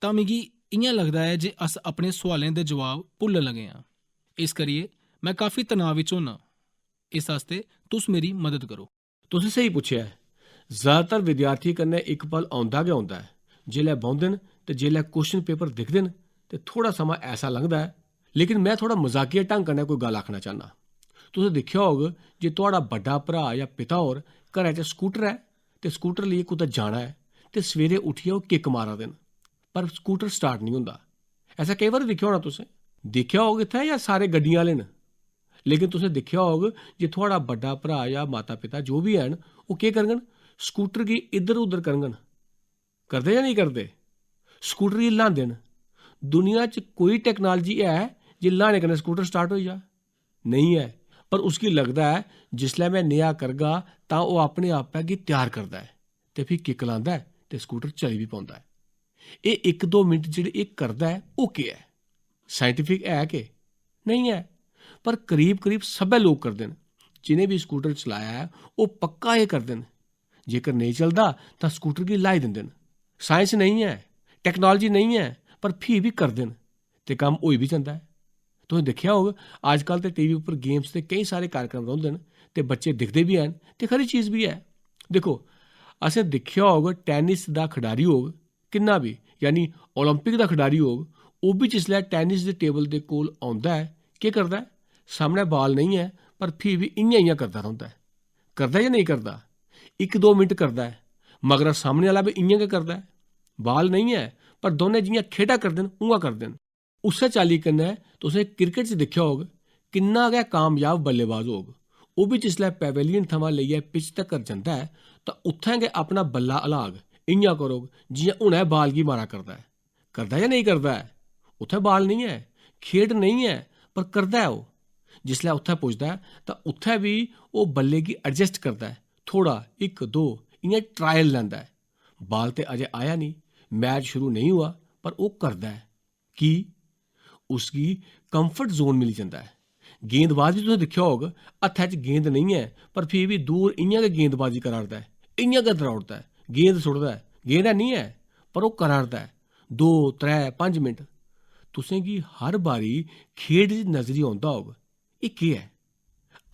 तां मिगी इ'यां लगदा है जे अस अपने सवालें दे जवाब भुल्लन लगे आं। इस करियै मैं काफ़ी तनाव विच होना। इस आस्ते तुस मेरी मदद करो। ਤੁਸੀਂ ਸਹੀ ਪੁੱਛਿਆ ਹੈ। ਜ਼ਿਆਦਾਤਰ ਵਿਦਿਆਰਥੀ ਕन्नै ਇੱਕ ਪਲ ਆਉਂਦਾ ਗै ਆਉਂਦਾ ਹੈ जेल्लै बौंह्दे न ते जेल्लै क्वेश्चन पेपर दिखदे न ते थोड़ा समां ऐसा लंघदा है। लेकिन मैं थोड़ा मजाकिया ढंग कन्नै कोई गल्ल आखना चाहना। तुसें दिक्खेआ होग जे तुहाड़ा बड्डा भरा जां पिता होर घरै च स्कूटर है ते स्कूटर लेइयै कुतै जाना है ते सवेरे उट्ठियै ओह् किक मारा दे न पर स्कूटर स्टार्ट नहीं होंदा। ऐसा केईं बारी दिक्खेआ होना तुसें। दिक्खेआ होग इत्थै जां सारे गड्डियां आह्ले न। लेकिन तुसें दिक्खेआ होग जे थुआढ़ा बड्डा भरा जां माता पिता जो बी हैन ओह् केह् करङन, स्कूटर गी इद्धर उद्धर करङन। करदे जां नहीं करदे? स्कूटर गी ल्हांदे न। दुनिया च कोई टैक्नोलॉजी है जे ल्हाने कन्नै स्कूटर स्टार्ट होई जा? नहीं है। पर उसकी लगदा है जिसलै मैं नेहा करगा तां ओह् अपने आपै गी त्यार करदा है ते फ्ही किक लांदा है ते स्कूटर चली भी पौंदा है। एह् 1-2 मिंट जेह्ड़े एह् करदा है ओह् केह् है? साइंटिफिक है कि नहीं है? पर करीब करीब सब्भै लोग करदे न। जिनें भी स्कूटर चलाया है ओह् पक्का एह् करदे न। जेकर नहीं चलदा तां स्कूटर गी ल्हाई दिंदे न। साइंस नहीं है, टैक्नोलॉजी नहीं है, पर फ्ही भी करदे न ते कम्म होई भी जंदा है। तुसें दिक्खेआ होग अजकल ते टीवी उप्पर गेम्स दे केईं सारे कार्यक्रम रौंह्दे न ते बच्चे दिखदे भी हैन ते खरी चीज़ भी है। दिक्खो असें दिक्खेआ होग टैनिस दा खिडारी होग किन्ना भी, यानी ओलंपिक दा खिडारी होग, ओह् भी जिसलै टैनिस दे टेबल दे कोल औंदा है केह् करदा है? सामनै बाल नहीं है पर फ्ही भी इ'यां करदा रौंह्दा है। करदा जां नहीं करदा? 1-2 मिंट करदा है मगर सामने आह्ला भी इ'यां गै करदा है। बाल नहीं है पर दोनें जि'यां खेढा करदे न उ'आं करदे न। उस्सै चाल्ली कन्नै तुसें क्रिकेट च दिक्खेआ होग किन्ना गै कामयाब बल्लेबाज होग, ओह् भी जिसलै पैवेलियन थमां लेइयै पिच तक्कर जंदा है तां उत्थैं गै अपना बल्ला हलाग, इ'यां करोग जि'यां हुनै बाल गी मारा करदा है। करदा जां नहीं करदा है? उत्थै बाल नहीं है, खेढ नहीं है, पर करदा है ओह्। जिसलै उत्थै पुजदा है तां उत्थै भी ओह् बल्ले गी एडजस्ट करदा है, थोड़ा 1-2 इ'यां ट्रायल लैंदा है। बाल ते अजें आया नहीं, मैच शुरू नहीं हुआ, पर ओह् करदा है कि उसगी कंफर्ट जोन मिली जंदा है। गेंदबाज भी तुसें दिक्खेआ होग हत्थै च गेंद नहीं है पर फ्ही भी दूर इ'यां गै गेंदबाजी करा'रदा है, इ'यां गै दरौड़दा है, गेंद सुट्टदा है, गेंद है नहीं है पर ओह् करा'रदा है 2-3-5 मिंट। तुसें गी हर बारी खेढ च नजरी औंदा होग एह् केह् है?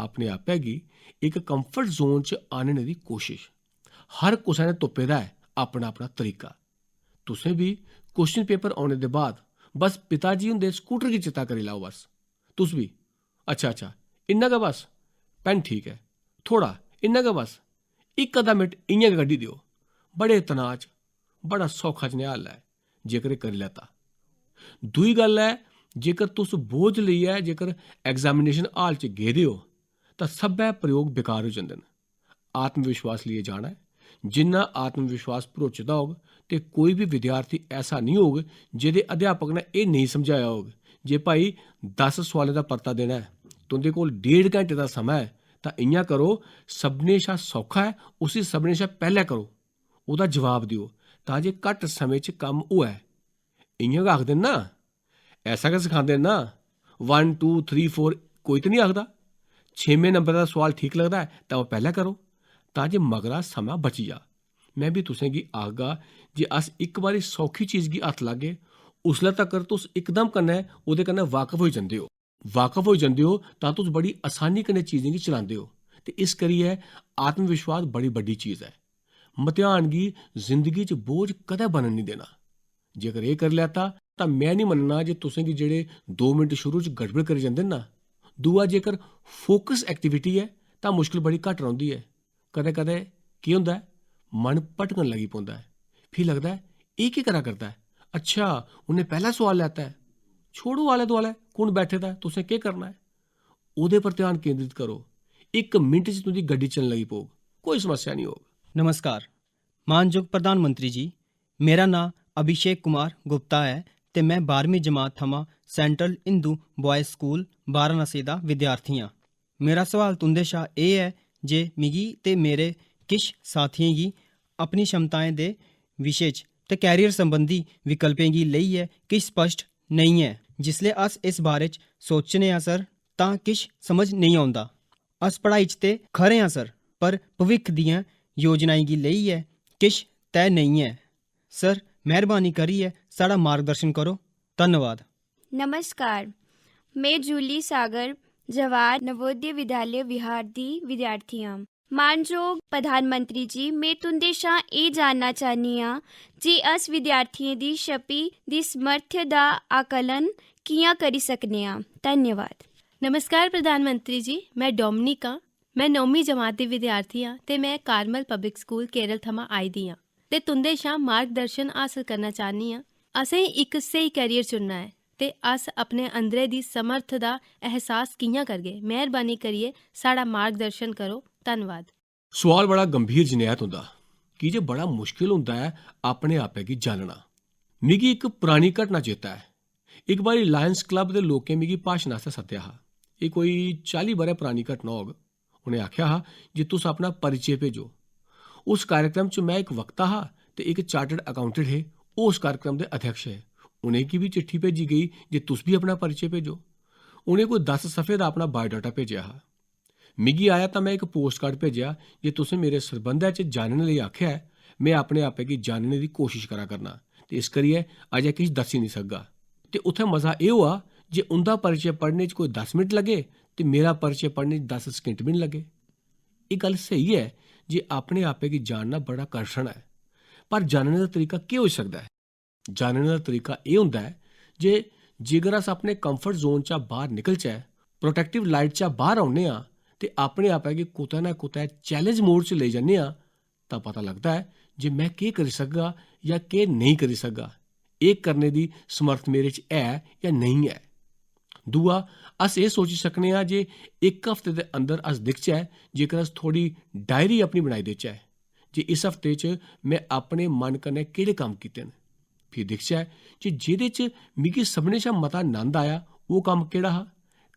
अपने आपै गी इक कंफर्ट जोन च आह्नने दी कोशिश। हर कुसै ने तुप्पे दा है अपना अपना तरीका। तुसें भी क्वेश्चन पेपर औने दे बाद बस पिताजी हुंदे स्कूटर गी चेता करी लैओ। बस तुस भी अच्छा इन्ना गै बस, पैन ठीक है, थोड़ा इन्ना गै बस, 1-2 मिंट इ'यां गै कड्ढी देओ। बड़े तनाऽ च बड़ा सौखा जनेहा हल है जेकर एह् करी लैता। दूई गल्ल है जेकर तुस बोझ लेइयै जेकर एग्जामिनेशन हाल च गेदे हो तां सब्भै प्रयोग बेकार हो जंदे न। आत्मविश्वास लेइयै जाना है। जिन्ना आत्मविश्वास भरोचदा होग ते कोई भी विद्यार्थी ऐसा नहीं होग जेह्दे अध्यापक ने एह् नेईं समझाया होग जे भाई 10 सवालें दा परता देना है, तुंदे कोल 1.5 घैंटे दा समां है तां इ'यां करो, सभनें शा सौखा है उसी सभनें शा पैह्लें करो, ओह्दा जवाब देओ तां जे घट्ट समें च कम्म होऐ। इ'यां गै आखदे न ना, ऐसा गै सखांदे न ना। 1 2 3 4 कोई ते नहीं आखदा। 6वें नंबर दा सवाल ठीक लगदा है तां ओह् पैह्लें करो तां जे मगरा समां बची जा। मैं भी तुसें गी आखगा जे अस इक बारी सौखी चीज़ गी हत्थ लागे उसलै तक्कर तुस इकदम कन्नै ओह्दे कन्नै वाकफ होई जंदे हो। वाकफ होई जंदे हो तां तुस बड़ी आसानी कन्नै चीज़ें गी चलांदे हो ते इस करियै आत्मविश्वास बड़ी बड्डी चीज़ है। मतेहान गी जिंदगी च बोझ कदें बनन नहीं देना। जेकर एह् करी लैता तां मैं नहीं मन्नना जे तुसें गी जेह्ड़े 2 मिंट शुरू च गड़बड़ करी जंदे न ना। दूआ जेकर फोकस एक्टिविटी है तां मुश्किल बड़ी घट्ट रौंह्दी है। कदें कदें केह् होंदा है, मन भटकन लगी पौंदा है, फ्ही लगदा है एह् केह् करा करदा है, अच्छा उन्नै पैह्ला सोआल लैता है, छोड़ो आले दुआले कुण बैठे दा है, तुसें केह् करना है, ओह्दे पर ध्यान केंद्रित करो। 1 मिंट च तुंदी गड्डी चलन लगी पौग, कोई समस्या नहीं होग। नमस्कार मानयोग प्रधानमंत्री जी, मेरा नाम अभिषेक कुमार गुप्ता है ते मैं 12वीं जमात थमां central Hindu boys school Varanasi दा विद्यार्थी हाँ। मेरा सवाल तुंदे शा एह् है जे मिगी ते मेरे किश साथियें गी अपनी क्षमताएं दे विशे च ते कैरियर संबंधी विकल्पें गी लेइयै किश स्पष्ट नेईं है। जिसलै अस इस बारे च सोचने आं सर तां किश समझ नेईं औंदा। अस पढ़ाई च ते खरे हां सर, पर भविक्ख दियां योजनाएं गी लेइयै किश तय नेईं ऐ। सर, मेहरबानी करियै साढ़ा मार्गदर्शन करो। धन्नवाद। नमस्कार, मैं जूली सागर जवाहर नवोदय विद्यालय विहार दी विद्यार्थी हाँ। मानयोग प्रधानमंत्री जी, मैं तुंदे शा एह् जानना चाहनी हाँ जे अस विद्यार्थियें दी छपी दी समर्थ दा आकलन कि'यां करी सकने आं। धन्यवाद। नमस्कार प्रधानमंत्री जी, मैं डोमिनिक हाँ। मैं 9वीं जमात दी विद्यार्थी हाँ ते मैं कार्मल पब्लिक स्कूल केरल थमां आई दी हाँ ते तुंदे शा मार्गदर्शन हासल करना चाहनी हाँ। असें इक स्हेई करियर चुनना है ते अस अपने अंदरै दी समर्थ दा एहसास कि'यां करगे? मेहरबानी करियै साढ़ा मार्गदर्शन करो। धन्नवाद। सोआल बड़ा गंभीर जनेहा होंदा की जे बड़ा मुश्किल होंदा है अपने आपे गी जानना। मिगी इक पुरानी घटना चेता है। इक बारी लायंस क्लब दे लोकें मिगी भाशन आस्तै सद्देआ हा। एह् कोई 40 ब'रे पुरानी घटना होग। उ'नें आखेआ हा जे तुस अपना परिचय भेजो। उस कार्यक्रम च मैं इक वक्ता हा ते इक चार्टर्ड अकाउंटेंट हे। ओह् उस कार्यक्रम दे अध्यक्ष हे। उ'नेंगी बी चिट्ठी भेजी गेई जे तुस बी अपना परिचय भेजो। उ'नें कोई 10 सफे दा अपना बायोडाटा भेजेआ हा। मिगी आया तां मैं इक पोस्ट कार्ड भेजेआ जे तुसें मेरे सरबंधै च जानने लेई आखेआ ऐ। मैं अपने आपे गी जानने दी कोशिश करा करना ते इस करियै अजें किश दस्सी नहीं सकगा। ते उत्थै मजा एह् होआ जे उं'दा परिचय पढ़ने च कोई 10 मिनट लगे ते मेरा परिचय पढ़ने च 10 सकिंट बी नहीं लगे। एह् गल्ल स्हेई है जे अपने आपे गी जानना बड़ा कठन है, पर जानने दा तरीका केह् होई सकदा है? जानने दा तरीका एह् होंदा है जे जेकर अस अपने कंफर्ट जोन चा बाहर निकलचै, प्रोटैक्टिव लाइट चा बाहर औन्ने आं ते अपने आपे गी कुतै ना कुतै चैलेंज मोड च लेई जन्ने आं तां पता लगदा है जे मैं केह् करी सकगा जां केह् नेईं करी सकगा। एह् करने दी समर्थ मेरे च है जां नेईं है। दूआ, अस एह् सोची सकने आं जे इक हफ्ते दे अंदर अस दिखचै जेकर अस थोड़ी डायरी अपनी बनाई देचै जे इस हफ्ते च मैं अपने मन कन्नै केह्ड़े कम्म कीते न। फ्ही दिखचै जे जेह्दे च मिगी सभनें शा मता नंद आया ओह् कम्म केह्ड़ा हा,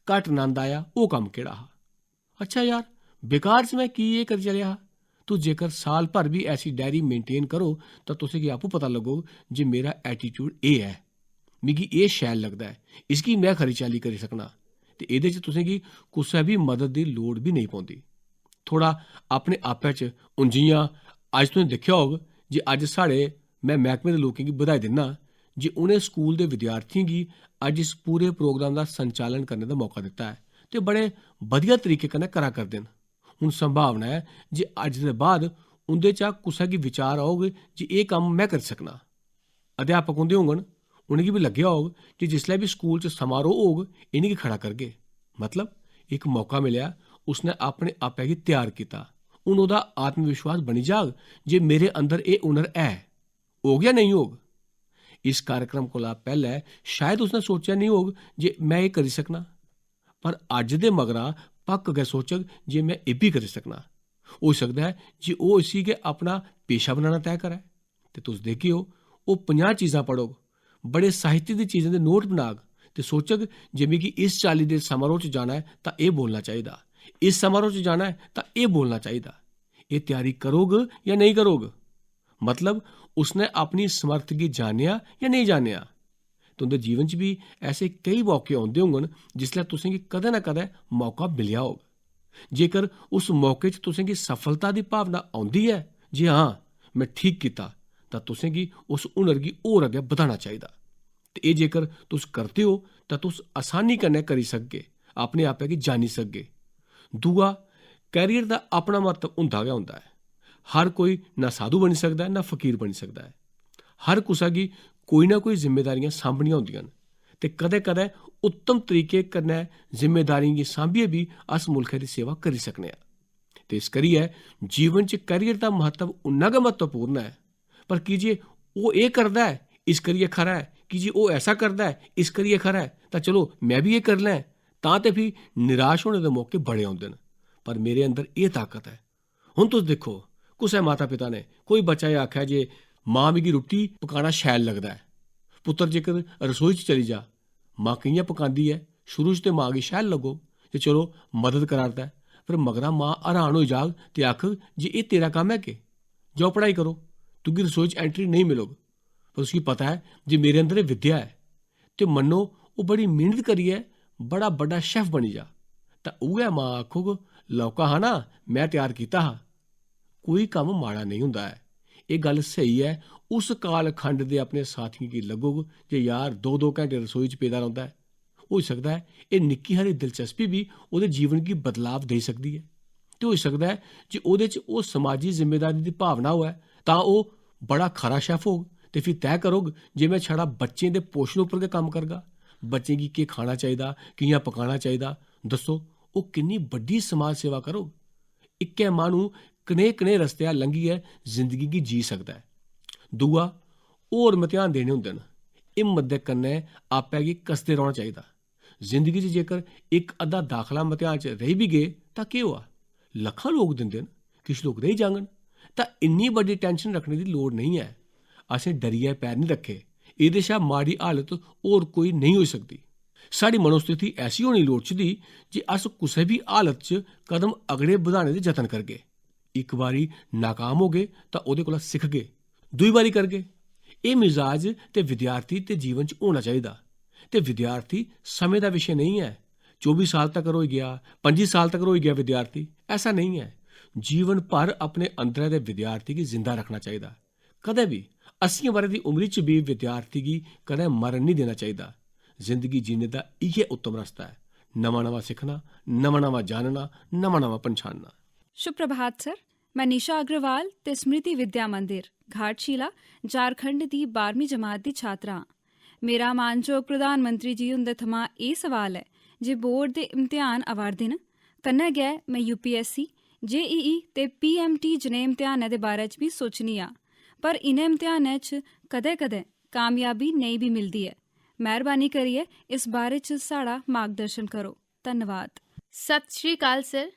घट्ट नंद आया ओह् कम्म केह्ड़ा हा। अच्छा यार, बेकार च मैं की एह् करी चलेआ हा। तुस जेकर साल भर भी ऐसी डायरी मेनटेन करो तां तुसें गी आपूं पता लग्गोग जे मेरा एटीट्यूड एह् है, मिगी एह् शैल लगदा है, इसगी मैं खरी चाल्ली करी सकना ते एह्दे च तुसें गी कुसै बी मदद दी लोड़ बी नेईं पौंदी। थोड़ा अपने आपै च हून जि'यां अज्ज तुसें दिक्खेआ होग जे अज्ज साढ़े मैं मैह्कमे दे लोकें गी बधाई दिन्ना जे उ'नें स्कूल दे विद्यार्थियें गी अज्ज इस पूरे प्रोग्राम दा संचालन करने दा मौका दित्ता है ते बड़े बधिया तरीके कन्नै करा करदे न। हून संभावना है जे अज्ज दे बाद उं'दे चा कुसै गी विचार औग जे एह् कम्म मैं करी सकना। अध्यापक उं'दे होङन, उ'नेंगी बी लग्गेआ होग जे जिसलै बी स्कूल च समारोह होग इ'नेंगी खड़ा करगे। मतलब इक मौका मिलेआ, उसने अपने आपे गी त्यार कीता। हून ओह्दा आत्मविश्वास बनी जाग जे मेरे अंदर एह् हुनर है। होग जां नेईं होग? इस कार्यक्रम कोला पैह्ले शायद उसने सोचेआ नेईं होग जे मैं एह् करी सकना, पर अज्ज दे मगरा पक्क गै सोचग जे मैं एह् बी करी सकना। होई सकदा है जे ओह् इसी गै अपना पेशा बनाना तय करै ते तुस दिक्खेओ ओह् 50 चीज़ां पढ़ोग, बड़े साहित्य दी चीज़ें दे नोट बनाग ते सोचग जे मिगी इस चाल्ली दे समारोह च जाना है तां एह् बोलना चाहिदा, इस समारोह च जाना है तां एह् बोलना चाहिदा। एह् त्यारी करोग जां नेईं करोग? मतलब उसने अपनी समर्थ गी जानेआ जां नेईं जानेआ। तुंदे जीवन च बी ऐसे केई मौके औंदे होङन जिसलै तुसें गी कदें ना कदें मौका मिलेआ होग। जेकर उस मौके च तुसें गी सफलता दी भावना औंदी है जे हां मैं ठीक कीता तां तुसें गी उस हुनर गी होर अग्गें बधाना चाहिदा ते एह् जेकर तुस करदे हो तां तुस आसानी कन्नै करी सकगे, अपने आपे गी जानी सकगे। दूआ, कैरियर दा अपना महत्व होंदा गै होंदा है। हर कोई ना साधु बनी सकदा है ना फकीर बनी सकदा है। हर कुसै गी कोई ना कोई जिम्मेदारियां सांभनियां होंदियां न ते कदें कदें उत्तम तरीके कन्नै जिम्मेदारियें गी सांभियै बी अस मुल्खै दी सेवा करी सकने आं। ते इस करियै जीवन च कैरियर दा महत्व उन्ना गै महत्वपूर्ण है, पर की जे ओह् एह् करदा है इस करियै खरा है, की जे ओह् ऐसा करदा है इस करियै खरा है तां चलो मैं बी एह् करी लैं, तां ते फ्ही निराश होने दे मौके बड़े औंदे न। पर मेरे अंदर एह् ताकत है। हुण तुस दिक्खो, कुसै माता पिता ने कोई बच्चा एह् आखेआ जे मां मिगी रुट्टी पकाना शैल लगदा है। पुत्तर जेकर रसोई च चली जा, मां कि'यां पकांदी है शुरू च ते मां गी शैल लग्गोग जे चलो मदद करा'रदा है, पर मगरा मां हैरान होई जाग ते आखग जे एह् तेरा कम्म है के? जाओ पढ़ाई करो, तुगी रसोई च एंट्री नहीं मिलोग। पर उसगी पता है जे मेरे अंदर एह् विद्या है ते मन्नो ओह् बड़ी मेहनत करियै बड़ा बड्डा शेफ बनी जा तां उ'ऐ मां आखोग ਲੌਕਾ ਹਾਂ ਨਾ ਮੈਂ ਤਿਆਰ ਕੀਤਾ ਹਾਂ। ਕੋਈ ਕੰਮ ਮਾੜਾ ਨਹੀਂ ਹੁੰਦਾ ਹੈ। ਇਹ ਗੱਲ ਸਹੀ ਹੈ। ਉਸ ਕਾਲ ਖੰਡ ਦੇ ਆਪਣੇ ਸਾਥੀਆਂ ਕੀ ਲੱਗੋਗ ਜੇ ਯਾਰ 2-2 ਘੰਟੇ ਰਸੋਈ 'ਚ ਪੈਦਾ ਰਹਿੰਦਾ ਹੈ। ਹੋ ਸਕਦਾ ਹੈ ਇਹ ਨਿੱਕੀ ਹਾਰੀ ਦਿਲਚਸਪੀ ਵੀ ਉਹਦੇ ਜੀਵਨ ਕੀ ਬਦਲਾਵ ਦੇ ਸਕਦੀ ਹੈ। ਤੇ ਹੋ ਸਕਦਾ ਹੈ ਜੇ ਉਹਦੇ 'ਚ ਉਹ ਸਮਾਜੀ ਜ਼ਿੰਮੇਵਾਰੀ ਦੀ ਭਾਵਨਾ ਹੋਵੇ ਤਾਂ ਉਹ ਬੜਾ ਖਰਾ ਸ਼ੈਫ ਹੋਗ। ਤੇ ਫਿਰ ਤੈਅ ਕਰੋਗ ਜੇ ਮੈਂ ਛੜਾ ਬੱਚੇ ਦੇ ਪੋਸ਼ਣ ਉੱਪਰ ਕੇ ਕੰਮ ਕਰਗਾ, ਬੱਚੇ ਕੀ ਕੀ ਖਾਣਾ ਚਾਹੀਦਾ, ਕਿਵੇਂ ਪਕਾਉਣਾ ਚਾਹੀਦਾ, ਦੱਸੋ ਉਹ ਕਿੰਨੀ ਵੱਡੀ ਸਮਾਜ ਸੇਵਾ ਕਰੋਗ। ਇੱਕੇ ਮਾਨੂੰ ਕਨੇ ਰਸਤਿਆਂ ਲੰਘੀ ਹੈ ਜ਼ਿੰਦਗੀ ਕੀ ਜੀ ਸਕਦਾ ਹੈ। ਦੂਆ ਹੋਰ ਇਮਤਿਹਾਨ ਦੇਣੇ ਹੁੰਦੇ ਨੇ। ਇਹ ਮੱਦੇ ਕੰਨੇ ਆਪੇ ਕੀ ਕਸਦੇ ਰਹਿਣਾ ਚਾਹੀਦਾ। ਜ਼ਿੰਦਗੀ 'ਚ ਜੇਕਰ ਇੱਕ ਅੱਧਾ ਦਾਖਲਾ ਇਮਤਿਹਾਨ 'ਚ ਰਹਿ ਵੀ ਗਏ ਤਾਂ ਕੀ ਹੋਆ, ਲੱਖਾਂ ਲੋਕ ਦਿੰਦੇ ਨੇ, ਕੁਛ ਲੋਕ ਰਹਿ ਜਾਣਗੇ। ਤਾਂ ਇੰਨੀ ਵੱਡੀ ਟੈਨਸ਼ਨ ਰੱਖਣ ਦੀ ਲੋੜ ਨਹੀਂ ਹੈ। ਅਸੀਂ ਡਰੀਏ ਪੈਰ ਨਹੀਂ ਰੱਖੇ। ਇਹਦੇ ਸ਼ਾ ਮਾੜੀ ਹਾਲਤ ਹੋਰ ਕੋਈ ਨਹੀਂ ਹੋ ਸਕਦੀ। ਸਾਡੀ ਮਨੋਸਥਿਤੀ ਐਸੀ ਹੋਣੀ ਲੋੜਚਦੀ ਜੇ ਅਸ ਕਿਸੇ ਵੀ ਹਾਲਤ 'ਚ ਕਦਮ ਅਗੜੇ ਵਧਾਉਣੇ ਦੇ ਯਤਨ ਕਰਗੇ। ਇੱਕ ਵਾਰੀ ਨਾਕਾਮ ਹੋ ਗਏ ਤਾਂ ਉਹਦੇ ਕੋਲ ਸਿੱਖ ਗਏ, ਦੂਈ ਵਾਰੀ ਕਰਗੇ। ਇਹ ਮਿਜ਼ਾਜ ਤੇ ਵਿਦਿਆਰਥੀ ਤੇ ਜੀਵਨ 'ਚ ਹੋਣਾ ਚਾਹੀਦਾ। ਤੇ ਵਿਦਿਆਰਥੀ ਸਮੇਂ ਦਾ ਵਿਸ਼ੇ ਨਹੀਂ ਹੈ। 24 ਸਾਲ ਤੱਕ ਰੋਈ ਗਿਆ, 25 ਸਾਲ ਤੱਕ ਰੋਈ ਗਿਆ ਵਿਦਿਆਰਥੀ, ਐਸਾ ਨਹੀਂ ਹੈ। ਜੀਵਨ ਭਰ ਆਪਣੇ ਅੰਦਰ ਦੇ ਵਿਦਿਆਰਥੀ ਕੀ ਜ਼ਿੰਦਾ ਰੱਖਣਾ ਚਾਹੀਦਾ। ਕਦੇ ਵੀ 80 ਵਰ੍ਹੇ ਦੀ ਉਮਰ 'ਚ ਵੀ ਵਿਦਿਆਰਥੀ ਕੀ ਕਦੇ ਮਰਨ ਨਹੀਂ ਦੇਣਾ ਚਾਹੀਦਾ। ਜ਼ਿੰਦਗੀ ਜੀਣੇ ਦਾ ਇਹ ਉੱਤਮ ਰਸਤਾ ਹੈ। ਨਵਾਂ ਸਿੱਖਣਾ, ਨਵਾਂ ਜਾਣਨਾ, ਨਵਾਂ ਪਛਾਣਨਾ। शुभ प्रभात सर, मैं निशा अग्रवाल ते स्मृति विद्या मंदिर घाटशीला झारखंड दी 12वीं जमात दी छात्रा हां। मेरा मानयोग प्रधानमंत्री जी हुंदे थमां ਇਹ सवाल है जे बोर्ड दे इम्तिहान आवारदे न कन्नै गै मैं UPSC JEE ते PMT जनेह् इम्तिहानें दे बारे च भी सोचनी आ, पर इनें इम्तिहानें च कदें कामयाबी नेईं भी मिलदी है। मेहरबानी करियै इस बारे च साड़ा मार्गदर्शन करो। धन्नवाद। ਸਤਿ ਸ਼੍ਰੀ ਅਕਾਲ ਸਰ,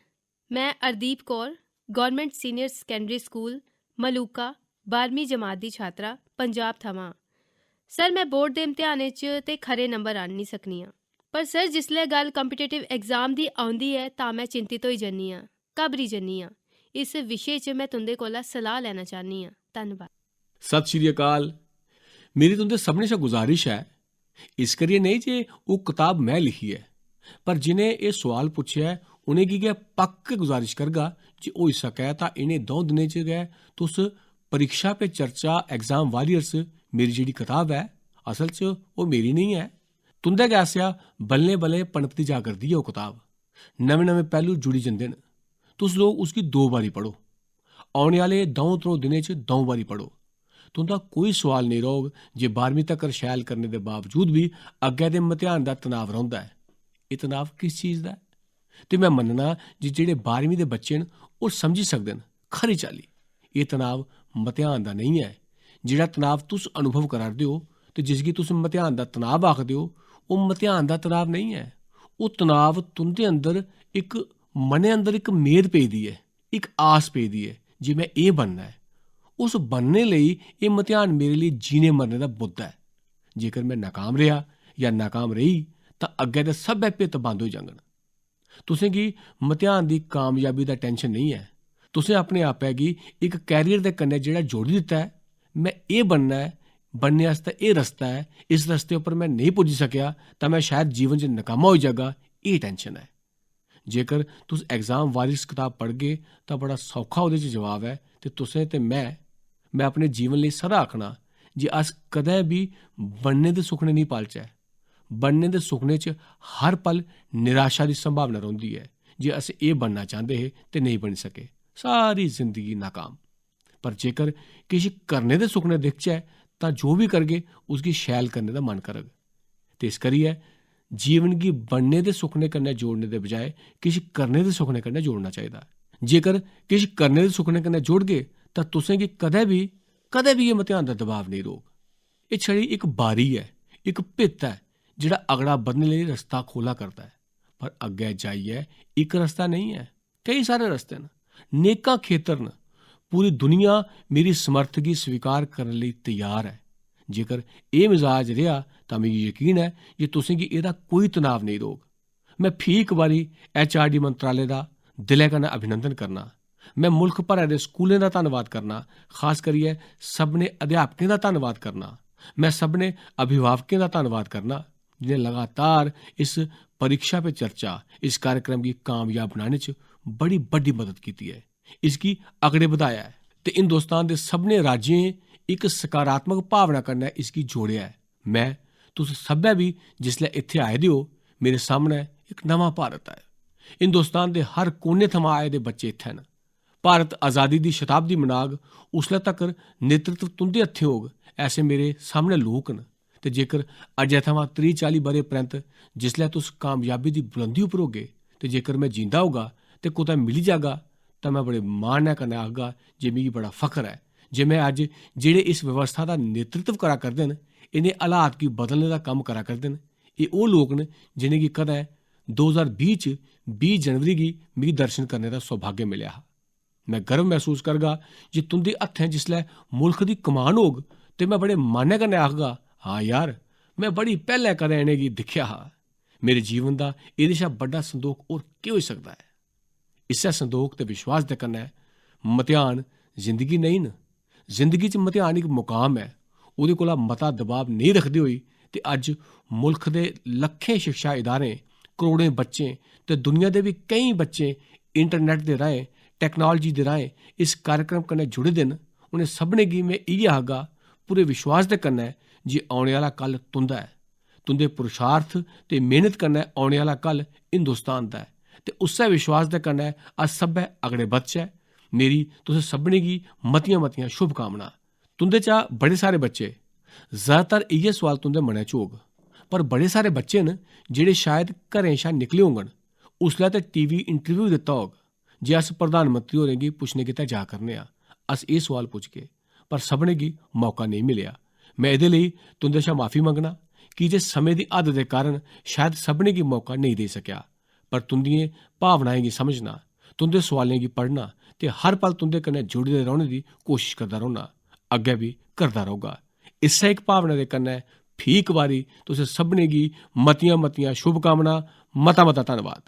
ਮੈਂ Ardeep Kaur government senior secondary school Maluka 12ਵੀਂ ਜਮਾਤ ਦੀ ਛਾਤਰਾ ਪੰਜਾਬ ਥਮਾਂ। ਸਰ ਮੈਂ ਬੋਰਡ ਦੇ ਇਮਤਿਹਾਨ 'ਚ ਤੇ ਖਰੇ ਨੰਬਰ ਆਣ ਨਹੀਂ ਸਕਨੀ ਆ, ਪਰ ਸਰ ਜਿਸਲੇ ਗੱਲ ਕੰਪੀਟੀਟਿਵ ਐਗਜ਼ਾਮ ਦੀ ਆਉਂਦੀ ਹੈ ਤਾਂ ਮੈਂ ਚਿੰਤਿਤ ਹੋਈ ਜੰਨੀ ਆ, ਘਬਰੀ ਜੰਨੀ ਆ। ਇਸ ਵਿਸ਼ੇ 'ਚ ਮੈਂ ਤੁੰਦੇ ਕੋਲ ਸਲਾਹ ਲੈਣਾ ਚਾਹਨੀ ਆ। ਧੰਨਵਾਦ। ਸਤਿ ਸ਼੍ਰੀ ਅਕਾਲ। ਮੇਰੀ ਤੁੰਦੇ ਸਭਨੇ ਸੇ ਗੁਜ਼ਾਰਿਸ਼ ਹੈ, ਇਸ ਕਰੀਏ ਨਹੀਂ ਜੇ ਉਹ ਕਿਤਾਬ ਮੈਂ ਲਿਖੀ ਹੈ, ਪਰ ਜਿਨੇ ਇਹ ਸਵਾਲ ਪੁੱਛਿਆ ਉਹਨੇ ਕੀ ਕਿਹਾ ਪੱਕ ਗੁਜ਼ਾਰਿਸ਼ ਕਰਗਾ ਜੇ ਹੋ ਸਕੇ ਤਾਂ ਇਹਨੇ 2 ਦਿਨਾਂ 'ਚ ਗਏ ਤੁਸ ਪਰੀक्षा पे चर्चा एग्जाम वारियर्स मेरी ਜਿਹੜੀ ਕਿਤਾਬ ਹੈ ਅਸਲ 'ਚ ਉਹ ਮੇਰੀ ਨਹੀਂ ਹੈ, ਤੁੰਦੇ ਗੈਸਿਆ ਬੱਲੇ ਪਣਪਤੀ ਜਾ ਕਰਦੀ ਹੈ ਉਹ ਕਿਤਾਬ। ਨਵੇਂ ਪਹਿਲੂ ਜੁੜੀ ਜਾਂਦੇ ਨੇ। ਤੁਸ ਲੋਕ ਉਸकी 2 ਵਾਰੀ ਪੜੋ। ਆਉਣ ਵਾਲੇ 2 ਦਿਨਾਂ 'ਚ 2 ਵਾਰੀ ਪੜੋ। ਤੁੰਦਾ ਕੋਈ ਸਵਾਲ ਨਹੀਂ ਰਹੋਗ ਜੇ 12ਵੀਂ ਤੱਕ ਸ਼ੈਲ ਕਰਨੇ ਦੇ ਬਾਵਜੂਦ ਵੀ ਅੱਗੇ ਦੇ ਇਮਤਿਹਾਨ ਦਾ ਤਣਾਅ ਰਹਿੰਦਾ ਹੈ। ਇਹ ਤਣਾਅ ਕਿਸ ਚੀਜ਼ ਦਾ ਹੈ? ਤੇ ਮੈਂ ਮੰਨਣਾ ਜਿਹੜੇ 12ਵੀਂ ਦੇ ਬੱਚੇ ਨੇ ਉਹ ਸਮਝੀ ਸਕਦੇ ਨੇ ਖਰੀ ਚਾਲੀ ਇਹ ਤਣਾਅ ਇਮਤਿਹਾਨ ਦਾ ਨਹੀਂ ਹੈ। ਜਿਹੜਾ ਤਣਾਅ ਤੁਸੀਂ ਅਨੁਭਵ ਕਰਦੇ ਹੋ ਤੇ ਜਿਸ ਕੀ ਤੁਸੀਂ ਇਮਤਿਹਾਨ ਦਾ ਤਣਾਅ ਆਖਦੇ ਹੋ ਉਹ ਇਮਤਿਹਾਨ ਦਾ ਤਣਾਅ ਨਹੀਂ ਹੈ। ਉਹ ਤਣਾਅ ਤੁੰਦੇ ਅੰਦਰ ਇੱਕ ਮਨੇ ਅੰਦਰ ਇੱਕ ਮੇਦ ਪੈਦੀ ਹੈ, ਇੱਕ ਆਸ ਪੈਦੀ ਹੈ ਜੇ ਮੈਂ ਇਹ ਬਣਨਾ ਹੈ। ਉਸ ਬਣਨੇ ਲਈ ਇਹ ਇਮਤਿਹਾਨ ਮੇਰੇ ਲਈ ਜੀਣੇ ਮਰਨੇ ਦਾ ਮੁੱਦਾ ਹੈ। ਜੇਕਰ ਮੈਂ ਨਾਕਾਮ ਰਿਹਾ ਜਾਂ ਨਾਕਾਮ ਰਹੀ ਤਾਂ ਅੱਗੇ ਦੇ ਸਭ ਭਿੱਤ ਬੰਦ ਹੋ ਜਾਣਗੇ। ਤੁਸੀਂ ਕੀ ਇਮਤਿਹਾਨ ਦੀ ਕਾਮਯਾਬੀ ਦਾ ਟੈਨਸ਼ਨ ਨਹੀਂ ਹੈ। ਤੁਸੀਂ ਆਪਣੇ ਆਪ ਹੈ ਕਿ ਇੱਕ ਕੈਰੀਅਰ ਦੇ ਕੰਨੇ ਜਿਹੜਾ ਜੋੜੀ ਦਿੱਤਾ ਹੈ, ਮੈਂ ਇਹ ਬਣਨਾ ਹੈ, ਬਣਨੇ ਵਾਸਤੇ ਇਹ ਰਸਤਾ ਹੈ, ਇਸ ਰਸਤੇ ਉੱਪਰ ਮੈਂ ਨਹੀਂ ਪੁੱਜ ਸਕਿਆ ਤਾਂ ਮੈਂ ਸ਼ਾਇਦ ਜੀਵਨ 'ਚ ਨਾਕਾਮਾ ਹੋ ਜਾਗਾ, ਇਹ ਟੈਨਸ਼ਨ ਹੈ। ਜੇਕਰ ਤੁਸੀਂ ਐਗਜ਼ਾਮ ਵਾਰਿਸ ਕਿਤਾਬ ਪੜ੍ਹ ਗਏ ਤਾਂ ਬੜਾ ਸੌਖਾ ਉਹਦੇ 'ਚ ਜਵਾਬ ਹੈ। ਤੇ ਤੁਸੀਂ ਤੇ ਮੈਂ ਆਪਣੇ ਜੀਵਨ ਲਈ ਸਦਾ ਆਖਣਾ ਜੇ ਅਸ ਕਦੇ ਵੀ ਬਣਨੇ ਦੇ ਸੁਪਨੇ ਨਹੀਂ ਪਾਲਚੈ, ਬਣਨੇ ਦੇ ਸੁਪਨੇ 'ਚ ਹਰ ਪਲ ਨਿਰਾਸ਼ਾ ਦੀ ਸੰਭਾਵਨਾ ਰਹਿੰਦੀ ਹੈ। ਜੇ ਅਸੀਂ ਇਹ ਬਣਨਾ ਚਾਹੁੰਦੇ ਹੈ ਤੇ ਨਹੀਂ ਬਣ ਸਕੇ, ਸਾਰੀ ਜ਼ਿੰਦਗੀ ਨਾਕਾਮ। ਪਰ ਜੇਕਰ ਕਿਸੇ ਕਰਨੇ ਦੇ ਸੁਪਨੇ ਦਿਖਚੈ ਤਾਂ ਜੋ ਵੀ ਕਰਗੇ ਉਸकी ਸ਼ੈਲ ਕਰਨੇ ਦਾ ਮਨ ਕਰੇਗਾ। ਤੇ ਇਸ ਕਰੀਏ ਜੀਵਨ ਕੀ ਬਣਨੇ ਦੇ ਸੁਪਨੇ ਕਰਨੇ ਜੋੜਨੇ ਦੇ ਬਜਾਏ ਕਿਸੇ ਕਰਨੇ ਦੇ ਸੁਪਨੇ ਕਰਨੇ ਜੋੜਨਾ ਚਾਹੀਦਾ। ਜੇਕਰ ਕਿਸੇ ਕਰਨੇ ਦੇ ਸੁਪਨੇ ਕਰਨੇ ਜੋੜ ਗਏ ਤਾਂ ਤੁਸੀਂ ਕੀ ਕਦੇ ਵੀ ਇਹ ਇਮਤਿਹਾਨ ਦਾ ਦਬਾਅ ਨਹੀਂ ਰਹੋ। ਇਹ ਛੜੀ ਇੱਕ ਬਾਰੀ ਹੈ, ਇੱਕ ਭਿੱਤ ਹੈ ਜਿਹੜਾ ਅਗੜਾ ਵਧਣ ਲਈ ਰਸਤਾ ਖੋਲਾ ਕਰਦਾ ਹੈ। ਪਰ ਅੱਗੇ ਜਾਈਏ ਇੱਕ ਰਸਤਾ ਨਹੀਂ ਹੈ, ਕਈ ਸਾਰੇ ਰਸਤੇ ਨੇ, ਨੇਕਾਂ ਖੇਤਰ ਨੇ। ਪੂਰੀ ਦੁਨੀਆ ਮੇਰੀ ਸਮਰਥਗੀ ਸਵੀਕਾਰ ਕਰਨ ਲਈ ਤਿਆਰ ਹੈ। ਜੇਕਰ ਇਹ ਮਿਜ਼ਾਜ ਰਿਹਾ ਤਾਂ ਮੈਨੂੰ ਯਕੀਨ ਹੈ ਕਿ ਤੁਸੀਂ ਕਿ ਇਹਦਾ ਕੋਈ ਤਣਾਅ ਨਹੀਂ ਰਹੋਗੇ। ਮੈਂ ਫੇਰ ਇੱਕ ਵਾਰੀ HRD ਮੰਤਰਾਲੇ ਦਾ ਦਿਲੇ ਕਨਾ ਅਭਿਨੰਦਨ ਕਰਨਾ। ਮੈਂ ਮੁਲਕ ਭਰ ਦੇ ਸਕੂਲਾਂ ਦਾ ਧੰਨਵਾਦ ਕਰਨਾ, ਖਾਸ ਕਰੀਏ ਸਭਨੇ ਅਧਿਆਪਕਾਂ ਦਾ ਧੰਨਵਾਦ ਕਰਨਾ। ਮੈਂ ਸਭਨੇ ਅਭਿਭਾਵਕਾਂ ਦਾ ਧੰਨਵਾਦ ਕਰਨਾ जिन्हें लगातार इस परीक्षा पे चर्चा इस कार्यक्रम की कामयाब बनाने च बड़ी बड्डी मदद की है, इसकी अगड़े बधाया है ते हिंदुस्तान के सभनें राज्यें एक सकारात्मक भावना कन्नै इसकी जोड़िया है। मैं तुस सब्भै भी जिसलै इत्थे आए दे हो, मेरे सामने एक नवां भारत है। हिंदुस्तान के हर कोने थमां आए दे बच्चे इत्थै न। भारत आज़ादी दी शताब्दी मनाग उसलै तक्कर नेतृत्व तुंदे हत्थें होग, ऐसे मेरे सामने लोक न। ते जेकर अज्जै थमां 30-40 ब'रे परैंत जिसलै तुस कामयाबी दी बुलंदी उप्पर होगे ते जेकर मैं जींदा होगा ते कुतै मिली जागा तां मैं बड़े मान कन्नै आखगा जे मिगी बड़ा फखर है जे मैं अज्ज जेह्ड़े इस व्यवस्था दा नेतृत्व करा करदे न, इनें हालात गी बदलने दा कम्म करा करदे न। एह् ओह् लोक न जिनेंगी कदें 2020 च 20 जनवरी गी मिगी दर्शन करने दा सौभाग्य मिलेआ हा। मैं गर्व महसूस करगा जे तुंदे हत्थें जिसलै मुल्ख दी कमान होग ते मैं बड़े मानै कन्नै आखगा, हाँ यार, मैं बड़ी पैह्लें कदें इनेंगी दिक्खेआ हा। मेरे जीवन दा एह्दे शा बड्डा संदोख होर केह् होई सकदा है। इस्सै संदोख ते विश्वास दे कन्नै मतेहान जिंदगी नेईं न। जिंदगी च मतेहान इक मुकाम है, ओह्दे कोला मता दबाव नेईं रखदे होई ते अज्ज मुल्ख दे लक्खें शिक्षा इदारें, करोड़ें बच्चें ते दुनिया दे भी केईं बच्चे इंटरनेट दे राहें, टैक्नोलॉजी दे राहें इस कार्यक्रम कन्नै जुड़े दे न। उनें सभनें गी मैं इ'यै आखगा पूरे विश्वास दे कन्नै जे औने आह्ला कल तुंदा है। तुंदे पुरुषार्थ ते मेहनत कन्नै औने आह्ला कल हिंदुस्तान दा है ते उस्सै विश्वास दे कन्नै अस सब्भै अगड़े बधचै। मेरी तुसें सभनें गी मतियां मतियां शुभकामनां। तुंदे चा बड़े सारे बच्चे, ज़्यादातर इ'यै सोआल तुंदे मनै च होग, पर बड़े सारे बच्चे न जेह्ड़े शायद घरें शा निकले होङन उसलै ते टीवी इंटरव्यू दित्ता होग जे अस प्रधानमंत्री होरें गी पुच्छने गित्तै जा करने आं, अस एह् सोआल पुच्छगे, पर सभनें गी मौका नेईं मिलेआ। मैं एह्दे लेई तुंदे शा माफी मंगना की जे समें दी हद्द दे कारण शायद सभनें गी मौका नेईं देई सकेआ, पर तुंदियें भावनाएं गी समझना, तुंदे सोआलें गी पढ़ना ते हर पल तुंदे कन्नै जुड़े दे रौह्ने दी कोशिश करदा रौह्ना, अग्गै भी करदा रौह्गा। इस्सै इक भावना दे कन्नै फ्ही इक बारी तुसें सभनें गी मतियां मतियां शुभकामनां। मता मता धन्नवाद।